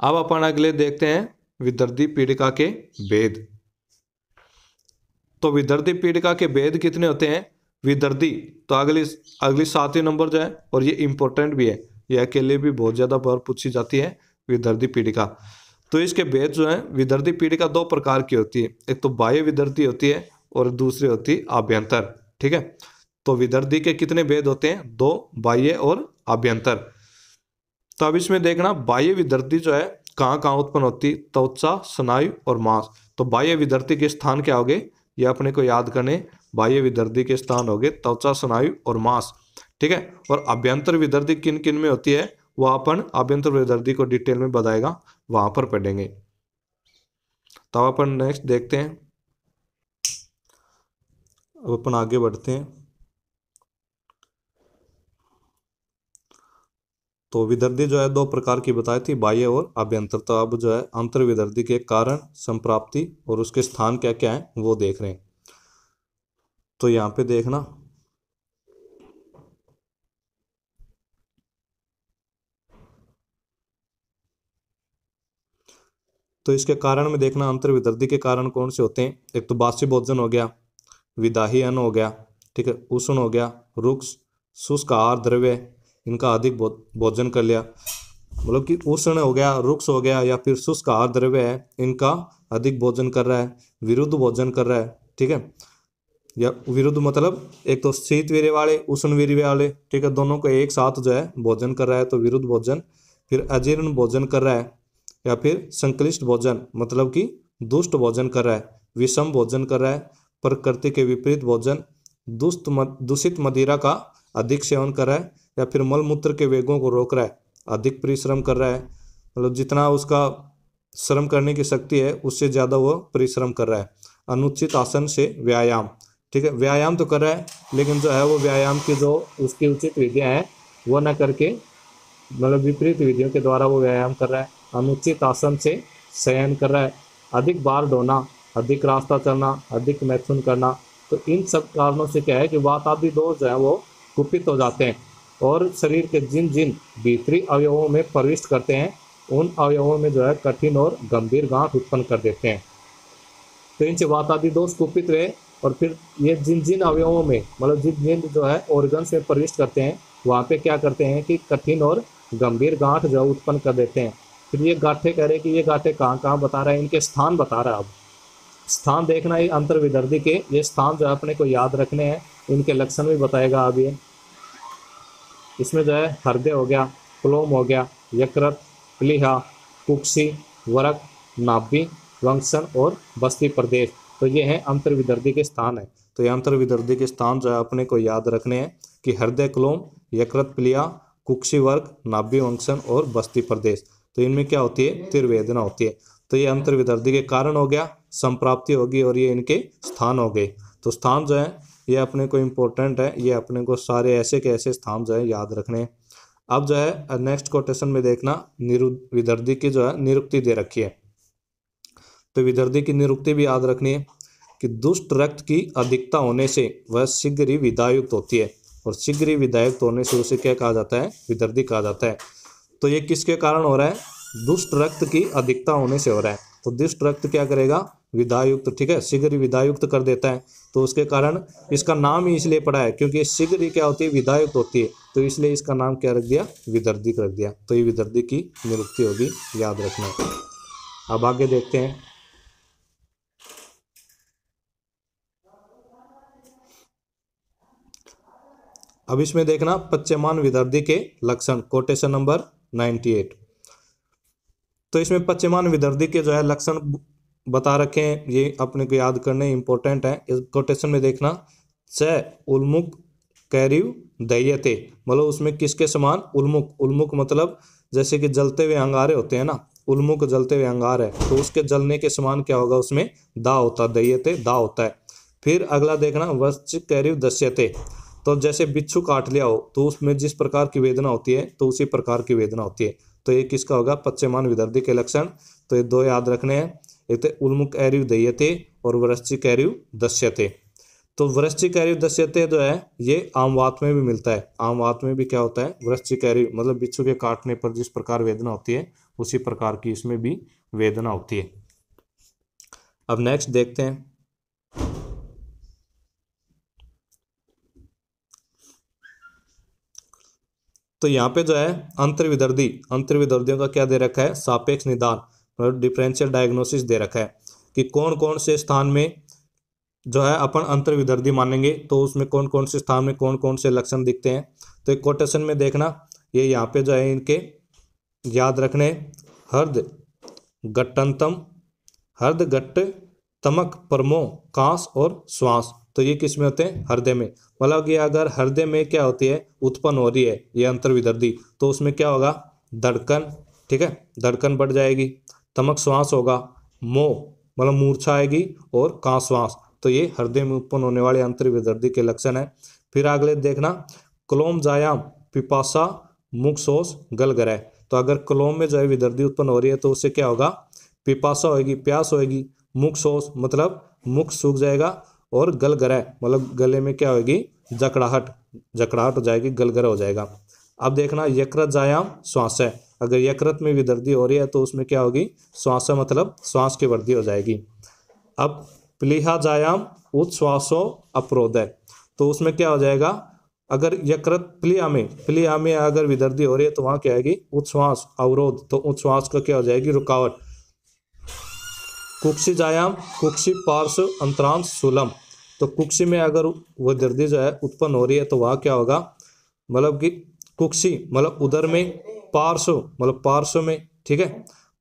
अब अपन अगले देखते हैं विदर्दी पीड़िका के भेद। तो विदर्दी पीड़िका के भेद कितने होते हैं, विदर्दी तो अगली 7वें नंबर जो है, और ये इंपॉर्टेंट भी है, ये अकेले भी बहुत ज्यादा बार पूछी जाती है विदर्दी पीड़िका। तो इसके भेद जो है, विदर्दी पीड़िका 2 प्रकार की होती है, एक तो बाह्य विदर्दी होती है और दूसरी होती है आभ्यंतर, ठीक है। तो विदर्दी के कितने भेद होते हैं, 2, बाह्य और आभ्यंतर। तो अब इसमें देखना बाह्य विधर्ती जो है कहाँ कहाँ उत्पन्न होती, त्वचा, स्नायु और मांस। तो बाह्य विधर्ती के स्थान क्या हो गए, ये अपने को याद करने, बाह्य विधर्ती के स्थान हो गए त्वचा, स्नायु और मांस, ठीक है। और अभ्यंतर विधर्ती किन किन में होती है वो अपन अभ्यंतर विधर्ती को डिटेल में बताएगा, वहां पर पढ़ेंगे। तो अपन नेक्स्ट देखते हैं, अब अपन आगे बढ़ते हैं। तो विधर्ती जो है दो प्रकार की बताई थी, बाह्य और अभ्यंतर। तो अब जो है अंतर विधर्ती के कारण, संप्राप्ति और उसके स्थान क्या क्या है वो देख रहे हैं। तो यहाँ पे देखना, तो इसके कारण में देखना अंतर विधर्ती के कारण कौन से होते हैं। एक तो बासी भोजन हो गया, विदाही अन्न हो गया, ठीक है, उष्ण हो गया, रुक्ष, शुष्क आहार द्रव्य, इनका अधिक भोजन कर लिया, मतलब कि उष्ण हो गया, रुक्ष हो गया या फिर शुष्क आहार द्रव्य है, इनका अधिक भोजन कर रहा है, विरुद्ध भोजन कर रहा है, ठीक है। या विरुद्ध मतलब एक तो शीत वीर्य वाले, उष्ण वीर्य वाले, ठीक है, दोनों को एक साथ जो है भोजन कर रहा है तो विरुद्ध भोजन। फिर अजीर्ण भोजन कर रहा है, या फिर संक्लिष्ट भोजन मतलब कि दुष्ट भोजन कर रहा है, विषम भोजन कर रहा है, प्रकृति के विपरीत भोजन, दूषित मदिरा का अधिक सेवन कर रहा है, या फिर मलमूत्र के वेगों को रोक रहा है, अधिक परिश्रम कर रहा है, मतलब जितना उसका श्रम करने की शक्ति है उससे ज़्यादा वो परिश्रम कर रहा है। अनुचित आसन से व्यायाम, ठीक है, व्यायाम तो कर रहा है लेकिन जो है वो व्यायाम की जो उसकी उचित विधियाँ हैं वो न करके, मतलब विपरीत विधियों के द्वारा वो व्यायाम कर रहा है। अनुचित आसन से शयन कर रहा है, अधिक बार ढोना, अधिक रास्ता चलना, अधिक मैथुन करना। तो इन सब कारणों से क्या है कि वात आदि दोष जो है वो कुपित हो जाते हैं और शरीर के जिन जिन भीतरी अवयवों में प्रविष्ट करते हैं उन अवयवों में जो है कठिन और गंभीर गांठ उत्पन्न कर देते हैं। तो इनसे वात आदि दोष कुपित हुए और फिर ये जिन जिन अवयवों में, मतलब जिन जिन जो है ऑर्गन्स में प्रविष्ट करते हैं वहाँ पे क्या करते हैं कि कठिन और गंभीर गांठ जो उत्पन्न कर देते हैं। फिर ये गांठें कह रहे हैं कि ये गांठें कहाँ कहाँ बता रहा है, इनके स्थान बता रहा है। अब स्थान देखना ये अंतर विधर्ती के, ये स्थान जो है अपने को याद रखने हैं, इनके लक्षण भी बताएगा। अब ये इसमें जो है हृदय हो गया, क्लोम हो गया, यकृत, प्लीहा, कुक्षी, वरक, नाभि, वंक्षण और बस्ती प्रदेश। तो ये हैं अंतर विधर्ती के स्थान है। तो ये अंतर विधर्ती के स्थान जो है अपने को याद रखने हैं कि हृदय, क्लोम, यकृत, प्लीहा, कुक्षी वर्ग, नाभि, वंक्षण और बस्ती प्रदेश। तो इनमें क्या होती है, तिर्वेदना होती है। तो ये अंतर विधर्ती के कारण हो गया, संप्राप्ति होगी और ये इनके स्थान हो गए। तो स्थान जो है ये अपने को इम्पोर्टेंट है, ये अपने को सारे ऐसे के ऐसे स्थान जो है याद रखने हैं। अब जो है नेक्स्ट क्वेश्चन में देखना, विधर्ती की जो है निरुक्ति दे रखी है। तो विधर्ती की निरुक्ति भी याद रखनी है कि दुष्ट रक्त की अधिकता होने से वह शीघ्र ही विदायुक्त होती है, और शीघ्र ही विदायुक्त होने से उसे क्या कहा जाता है, विधर्ती कहा जाता है। तो ये किसके कारण हो रहा है, दुष्ट रक्त की अधिकता होने से हो रहा है। तो दुष्ट रक्त क्या करेगा, विदायुक्त, ठीक है, शीघ्र ही विदायुक्त कर देता है। तो उसके कारण इसका नाम ही इसलिए पड़ा है क्योंकि शीघ्र ही क्या होती है, विदायुक्त होती है, तो इसलिए इसका नाम क्या रख दिया, विधर्ती रख दिया। तो ये विधर्ती की निरुक्ति होगी, याद रखना। अब आगे देखते हैं। अब इसमें देखना पच्यमान विधर्ती के लक्षण, कोटेशन नंबर 98। तो इसमें पच्यमान विधर्ती के जो है लक्षण बता रखे हैं, ये अपने को याद करने इंपॉर्टेंट है। इस कोटेशन में देखना, च उन्मुख कैरिव दह्यते, मतलब उसमें किसके समान, उन्मुख, उन्मुख मतलब जैसे कि जलते हुए अंगारे होते हैं ना, उन्मुख जलते हुए अंगार है, तो उसके जलने के समान क्या होगा, उसमें दा होता है, दह्यते दा होता है। फिर अगला देखना, वश्च कैरिव दस्यते, तो जैसे बिच्छू काट लिया हो तो उसमें जिस प्रकार की वेदना होती है तो उसी प्रकार की वेदना होती है। तो ये किसका होगा, पच्यमान विधर्ती के लक्षण। तो ये दो याद रखने हैं, एक तो उन्मुख कैरिव दह्यते और वृश्चिक कैरिव दस्यते। तो वृश्चिक कैरिव दस्यते जो है ये आम वात में भी मिलता है। आम वात में भी क्या होता है, वृश्चिक कैरिव मतलब बिच्छू के काटने पर जिस प्रकार वेदना होती है उसी प्रकार की इसमें भी वेदना होती है। अब नेक्स्ट देखते हैं। तो यहाँ पे जो है अंतर्विधर्तियों का क्या दे रखा है, सापेक्ष निदान मतलब डिफरेंशियल डायग्नोसिस दे रखा है कि कौन कौन से स्थान में जो है अपन अंतर्विधर्ती मानेंगे, तो उसमें कौन कौन से स्थान में कौन कौन से लक्षण दिखते हैं। तो एक कोटेशन में देखना, ये यहाँ पे जो है इनके याद रखने, हर्द गट्टंतम, हर्द गट्ट तमक परमो कांस और श्वास। तो ये किस में होते हैं? हृदय में। मतलब कि अगर हृदय में क्या होती है, उत्पन्न हो रही है ये अंतर्विदर्दी, तो उसमें क्या होगा? धड़कन, ठीक है, धड़कन बढ़ जाएगी। तमक श्वास होगा, मोह मतलब मूर्छा आएगी, और कांस श्वास। तो ये हृदय में उत्पन्न होने वाले अंतर्विदर्दी के लक्षण है। फिर अगले देखना, क्लोम जायाम पिपासा मुख शोष गलगरह। तो अगर क्लोम में जो है विदर्दी उत्पन्न हो रही है तो उससे क्या होगा? पिपासा होगी, प्यास होगी, मुख शोष मतलब मुख सूख जाएगा, और गलगरह मतलब गले में क्या होगी? जकड़ाहट, जकड़ाहट हो जाएगी, गलगरह हो जाएगा। अब देखना, यकृत जायाम श्वास है। अगर यकृत में विदर्दी हो रही है तो उसमें क्या होगी? श्वास मतलब श्वास की वृद्धि हो जाएगी। अब प्लीहा जायाम उच्छ्वासो अवरोध है, तो उसमें क्या हो जाएगा? अगर यकृत प्लीहा में अगर विदर्दी हो रही है तो वहां क्या आएगी? उच्छ्वास अवरोध, तो उच्छ्वास का क्या हो जाएगी? रुकावट। कुक्षी जायाम कुक्षी पार्श्व अंतरांश शूलम, तो कुक्षी में अगर वो विदर्दी जो है उत्पन्न हो रही है तो वहां क्या होगा? मतलब कि कुक्षी मतलब उदर में, पार्श्व मतलब पार्श्व में, ठीक है,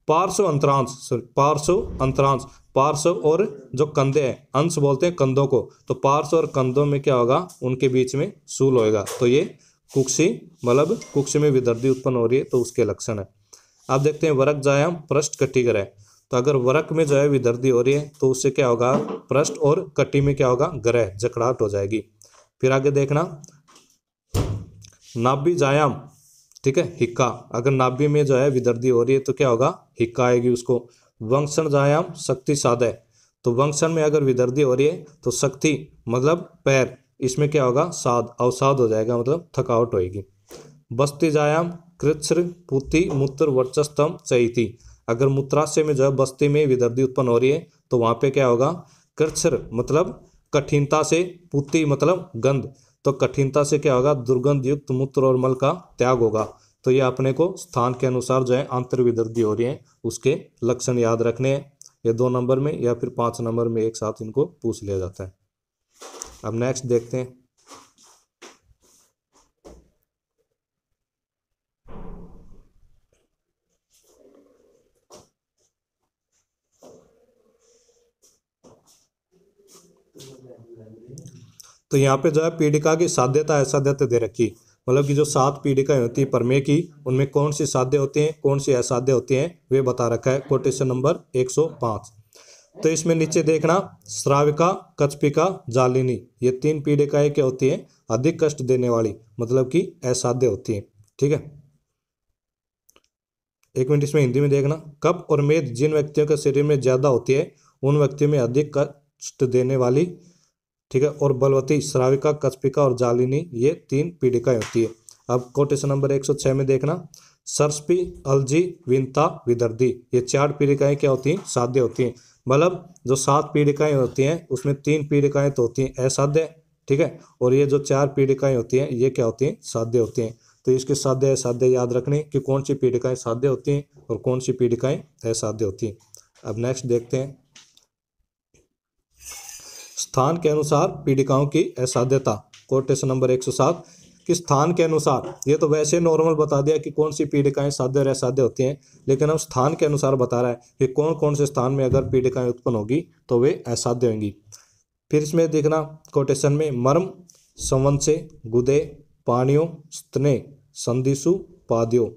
पार्श्व अंतरांश, पार्श्व अंतरांश, पार्श्व और जो कंधे हैं, अंश बोलते हैं कंधों को, तो पार्श्व और कंधों में क्या होगा? उनके बीच में शूल होएगा। तो ये कुक्षी मतलब कुक्षी में विदर्दी उत्पन्न हो रही है तो उसके लक्षण है। आप देखते हैं वरक जायाम पृष्ठ कटी ग्रह, तो अगर वरक में जो है विदर्दी हो रही है तो उससे क्या होगा? पृष्ठ और कटी में क्या होगा? ग्रह, जकड़ाहट हो जाएगी। फिर आगे देखना, नाभि जायाम, ठीक है, हिक्का। अगर नाभि में जो है विदर्दी हो रही है तो क्या होगा? हिक्का आएगी उसको। वंक्षण जायाम शक्ति साधय, तो वंक्षण में अगर विदर्दी हो रही है तो शक्ति मतलब पैर, इसमें क्या होगा? साध, अवसाद हो जाएगा मतलब थकावट होएगी। बस्ती जायाम कृच्छ्र पुति मूत्र वर्चस्तम चैती, अगर मूत्राशय में जो है बस्ती में विदर्दी उत्पन्न हो रही है तो वहां पे क्या होगा? कृच्छ्र मतलब कठिनता से, पुति मतलब गंध, तो कठिनता से क्या होगा? दुर्गंध युक्त मूत्र और मल का त्याग होगा। तो ये अपने को स्थान के अनुसार जो है अंतर्विदर्दी हो रही है उसके लक्षण याद रखने हैं। ये 2 नंबर में या फिर 5 नंबर में एक साथ इनको पूछ लिया जाता है। अब नेक्स्ट देखते हैं, तो यहाँ पे जो है पीड़िका की साध्यता असाध्यता दे रखी, मतलब कि जो 7 पीड़िकाएं होती है प्रमेय की, उनमें कौन सी साध्य होती हैं, कौन सी असाध्य होती हैं, वे बता रखा है कोटेशन नंबर 105। तो इसमें नीचे देखना, श्राविका, कच्छपिका, जालिनी, ये 3 पीड़िकाएं क्या होती हैं? अधिक कष्ट देने वाली, मतलब कि असाध्य होती है, ठीक है। एक मिनट इसमें हिंदी में देखना, कफ और मेद जिन व्यक्तियों के शरीर में ज्यादा होती है उन व्यक्तियों में अधिक कष्ट देने वाली, ठीक है, और बलवती, श्राविका, कच्छपिका और जालिनी, ये 3 पीड़िकाएं होती है। अब कोटेशन नंबर 106 में देखना, सरस्पी, अलजी, विंता, विदर्दी, ये 4 पीड़िकाएं क्या होती हैं? साध्य होती हैं। मतलब जो 7 पीड़िकाएं होती हैं उसमें 3 पीड़िकाएं तो होती हैं असाध्य, ठीक है, और ये जो 4 पीड़िकाएं होती हैं ये क्या होती हैं? साध्य होती हैं। तो इसके साध्य असाध्य याद रखने कि कौन सी पीड़िकाएं साध्य होती हैं और कौन सी पीड़िकाएं असाध्य होती हैं। अब नेक्स्ट देखते हैं, स्थान के अनुसार पीड़िकाओं की असाध्यता, कोटेशन नंबर 107, कि स्थान के अनुसार, ये तो वैसे नॉर्मल बता दिया कि कौन सी पीड़िकाएं साध्य और असाध्य होती हैं, लेकिन अब स्थान के अनुसार बता रहा है कि कौन कौन से स्थान में अगर पीड़िकाएं उत्पन्न होगी तो वे असाध्य होंगी। फिर इसमें देखना कोटेशन में, मर्म, संवंशे, गुदे, पाणियों, स्तने, संधिसु, पाद्यों,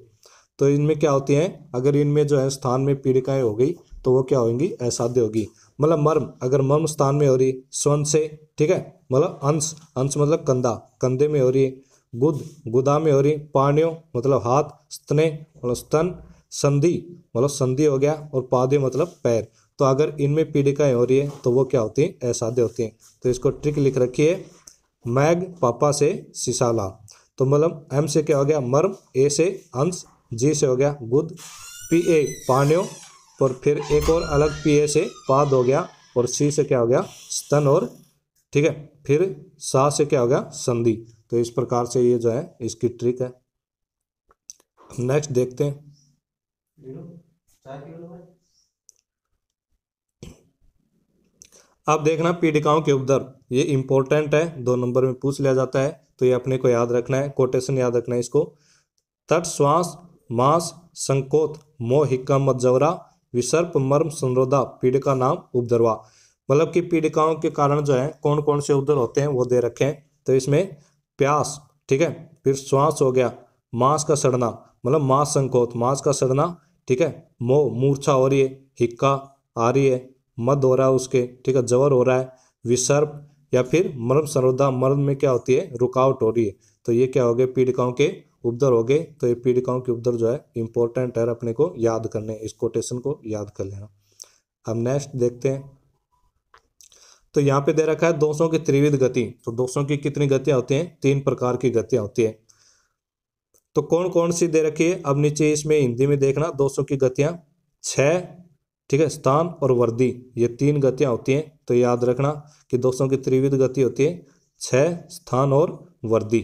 तो इनमें क्या होती हैं? अगर इनमें जो है स्थान में पीड़िकाएं हो गई तो वो क्या होंगी? असाध्य होगी। मतलब मर्म, अगर मर्म स्थान में हो रही, स्वंत से, ठीक है, मतलब अंश, अंश मतलब कंधा, कंधे में हो रही, गुद, गुदा में हो रही, पाणियों मतलब हाथ, स्तने मतलब स्तन, संधि मतलब संधि हो गया, और पादे मतलब पैर। तो अगर इनमें पीड़िकाएं हो रही है तो वो क्या होती हैं? असाध्य होती हैं। तो इसको ट्रिक लिख रखी है, मैग, पापा से सिसाला, तो मतलब एम से क्या हो गया? मर्म, ए से अंश, जी से हो गया गुद, पी ए पाणियों, और फिर एक और अलग पी ए से पाद हो गया, और सी से क्या हो गया? स्तन, और ठीक है, फिर सा से क्या हो गया? संधि। तो इस प्रकार से ये जो है इसकी ट्रिक है। नेक्स्ट देखते हैं, अब देखना पीड़िकाओं के उपद्रव, ये इंपॉर्टेंट है, 2 नंबर में पूछ लिया जाता है, तो ये अपने को याद रखना है, कोटेशन याद रखना है इसको। तट श्वास मांस संकोच मोह हिक्का मज्जवरा विसर्प मर्म संरोधा पीड़िका नाम उपद्रवा। मतलब कि पीड़िकाओं के कारण जो है कौन कौन से उपद्रव होते हैं वो दे रखे हैं। तो इसमें प्यास, ठीक है, फिर श्वास हो गया, मांस का सड़ना मतलब मांस संकोच मांस का सड़ना, ठीक है, मोह मूर्छा हो रही है, हिक्का आ रही है, मद हो रहा है उसके, ठीक है, जवर हो रहा है, विसर्प या फिर मर्म संरोधा मर्म में क्या होती है रुकावट हो रही है। तो ये क्या हो गए पीड़िकाओं के उपद्रव हो गए। तो ये पीड़िकाओं के उपद्रव जो है इंपॉर्टेंट है, अपने को याद करने, इस कोटेशन को याद कर लेना। अब नेक्स्ट देखते हैं। तो यहाँ पे दे रखा है दोषों की त्रिविध गति। तो दोषों की कितनी गतियां होती हैं? 3 प्रकार की गतियां होती है। तो कौन कौन सी दे रखी है? अब नीचे इसमें हिंदी में देखना, दोषों की गतियां 6, ठीक है, स्थान और वर्दी, ये 3 गतियां होती हैं। तो याद रखना कि दोषों की त्रिविध गति होती है 6, स्थान और वर्दी।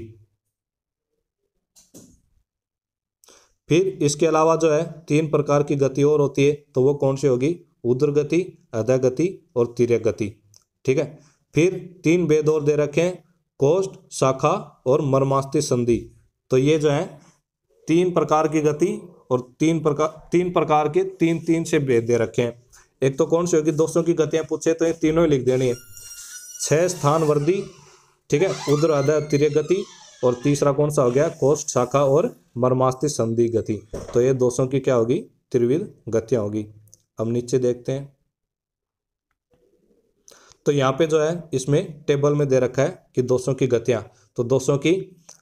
फिर इसके अलावा जो है 3 प्रकार की गति और होती है। तो वो कौन सी होगी? ऊर्ध्व गति, अधः गति और तिर्यक गति, ठीक है। फिर 3 भेद और दे रखे हैं, कोष्ठ, शाखा और मर्मास्ती संधि। तो ये जो है 3 प्रकार की गति और 3 प्रकार के 3 से भेद दे रखे हैं। एक तो कौन सी होगी? दोषों की गतियां पूछे तो ये तीनों ही लिख देनी है। 6 स्थान वर्दी, ठीक है, ऊर्ध्व अधः तिर्यक गति, और तीसरा कौन सा हो गया? कोष्ठ, शाखा और मर्मास्ती संधि गति। तो ये दोषों की क्या होगी? त्रिविध गतियां होगी। अब नीचे देखते हैं। तो यहाँ पे जो है इसमें टेबल में दे रखा है कि दोषों की गतियां। तो दोषों की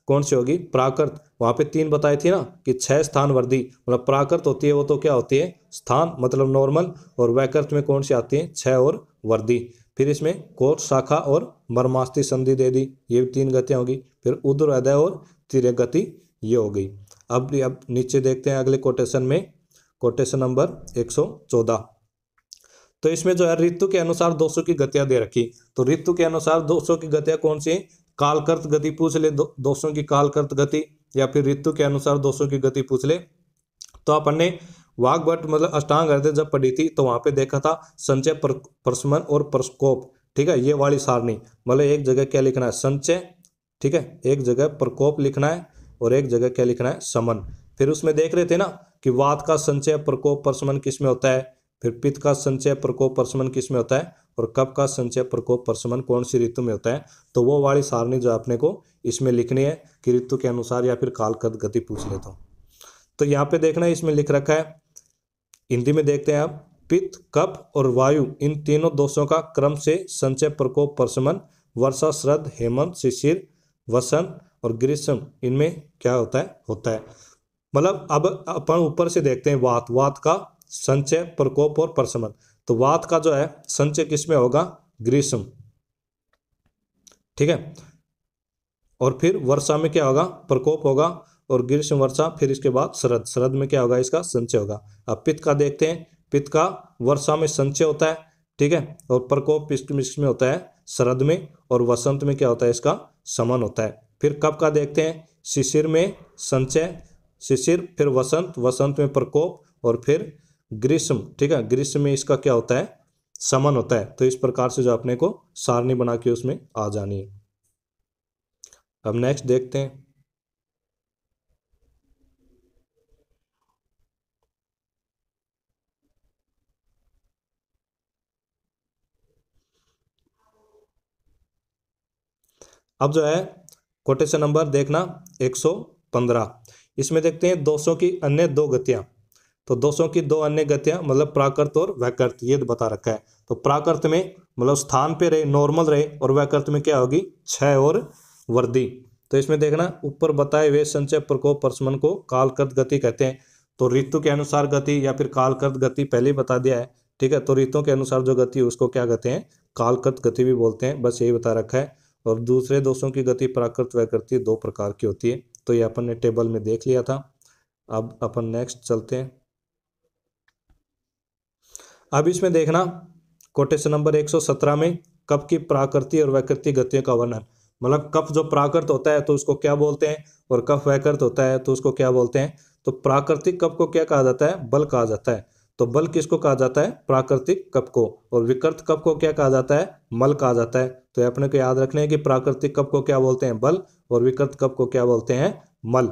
कौन सी होगी? प्राकृत, वहां पे 3 बताई थी ना कि 6 स्थान वर्दी, मतलब प्राकृत होती है वो तो क्या होती है? स्थान मतलब नॉर्मल, और वैकृत में कौन सी आती है? 6 और वर्दी। फिर इसमें कोष्ठ, शाखा और मर्मास्ती संधि दे दी, ये 3 गतियां होगी। फिर ऊर्ध्व अधः और तिर्यक गति ये हो गई। अब नीचे देखते हैं अगले कोटेशन में, कोटेशन नंबर 114। तो इसमें जो है ऋतु के अनुसार दोषों की गतियां दे रखी। तो ऋतु के अनुसार दोषों की गतियां कौन सी? कालकृत गति पूछ ले, दोषों की कालकृत गति, या फिर ऋतु के अनुसार दोषों की गति पूछ ले। तो अपन ने वाग्भट मतलब अष्टांग हृदय जब पढ़ी थी तो वहां पे देखा था संचय, प्रशमन और प्रकोप, ठीक है, ये वाली सारणी। मतलब एक जगह क्या लिखना है? संचय, ठीक है, एक जगह प्रकोप लिखना है, और एक जगह क्या लिखना है? समन। फिर उसमें देख रहे थे ना कि वात का संचय, प्रकोप, प्रशमन किस में होता है, फिर पित्त का संचय, प्रकोप, प्रशमन किस में होता है, और कफ का संचय, प्रकोप, प्रशमन कौन सी ऋतु में होता है। तो वो वाली सारणी जो अपने को इसमें लिखनी है कि ऋतु के अनुसार या फिर कालकृत गति पूछ ले। तो यहाँ पे देखना है इसमें लिख रखा है, हिंदी में देखते हैं आप। पित्त, कफ और वायु, इन तीनों दोषों का क्रम से संचय, प्रकोप, प्रशमन वर्षा, शरद, हेमंत, शिशिर, वसंत और ग्रीष्म, इनमें क्या होता है। मतलब अब अपन ऊपर से देखते हैं वात का संचय, प्रकोप और प्रशमन। तो वात का जो है संचय किस में होगा? ग्रीष्म, ठीक है, और फिर वर्षा में क्या होगा? प्रकोप होगा, और ग्रीष्म वर्षा, फिर इसके बाद शरद में क्या होगा? इसका संचय होगा। अब पित्त का देखते हैं, पित्त का वर्षा में संचय होता है, ठीक है, और प्रकोप में होता है शरद में, और वसंत में क्या होता है? इसका समन होता है। फिर कब का देखते हैं, शिशिर में संचय, शिशिर, फिर वसंत में प्रकोप, और फिर ग्रीष्म, ठीक है, ग्रीष्म में इसका क्या होता है? समन होता है। तो इस प्रकार से जो अपने को सारणी बना के उसमें आ जानी है। अब नेक्स्ट देखते हैं। अब जो है कोटेशन नंबर देखना 115, इसमें देखते हैं दोषों की अन्य 2 गतियां। तो दोषों की 2 अन्य गतियां मतलब प्राकृत और वैकृत, ये बता रखा है। तो प्राकृत में मतलब स्थान पे रहे, नॉर्मल रहे, और वैकृत में क्या होगी? 6 और वर्दी। तो इसमें देखना ऊपर बताए हुए संचय, प्रकोप, प्रशमन को कालकृत गति कहते हैं। तो ऋतु के अनुसार गति या फिर कालकृत गति पहले ही बता दिया है, ठीक है। तो ऋतुओं के अनुसार जो गति है उसको क्या कहते हैं? कालकृत गति भी बोलते हैं, बस यही बता रखा है। और दूसरे दोषों की गति प्राकृत वैकृत 2 प्रकार की होती है। तो ये अपन ने टेबल में देख लिया था। अब अपन नेक्स्ट चलते हैं। अब इसमें देखना कोटेशन नंबर 117 में कफ की प्राकृतिक और वैकृतिक गतियों का वर्णन। मतलब कफ जो प्राकृत होता है तो उसको क्या बोलते हैं, और कफ वैकृत होता है तो उसको क्या बोलते हैं। तो प्राकृतिक कफ को क्या कहा जाता है? बल कहा जाता है। तो बल किसको कहा जाता है? प्राकृतिक कफ को। और विकृत कफ को क्या कहा जाता है? मल कहा जाता है। तो अपने को याद रखना है कि प्राकृतिक कफ को क्या बोलते हैं? बल, और विकृत कफ को क्या बोलते हैं? मल।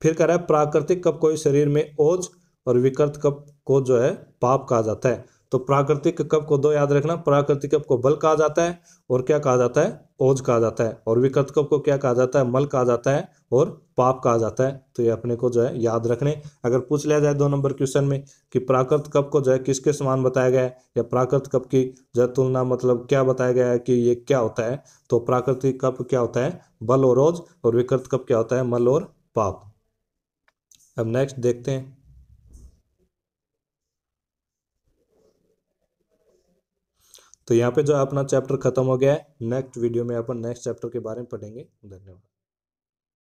फिर कह रहा है प्राकृतिक कप को शरीर में ओज और विकृत कप को जो है पाप कहा जाता है। तो प्राकृतिक कप को दो याद रखना, प्राकृतिक कप को बल कहा जाता है और क्या कहा जाता है, ओज कहा जाता है, और विकृत कप को क्या कहा जाता है, मल कहा जाता है और पाप कहा जाता है। तो ये अपने को जो है याद रखने। अगर पूछ लिया जाए 2 नंबर क्वेश्चन में कि प्राकृत कप को जो है किसके समान बताया गया है, या प्राकृत कप की जो है तुलना मतलब क्या बताया गया है कि ये क्या होता है, तो प्राकृतिक कप क्या होता है, बल और ओज, और विकृत कप क्या होता है, मल और पाप। अब नेक्स्ट देखते हैं। तो यहाँ पे जो अपना चैप्टर खत्म हो गया है। नेक्स्ट वीडियो में अपन नेक्स्ट चैप्टर के बारे में पढ़ेंगे। धन्यवाद।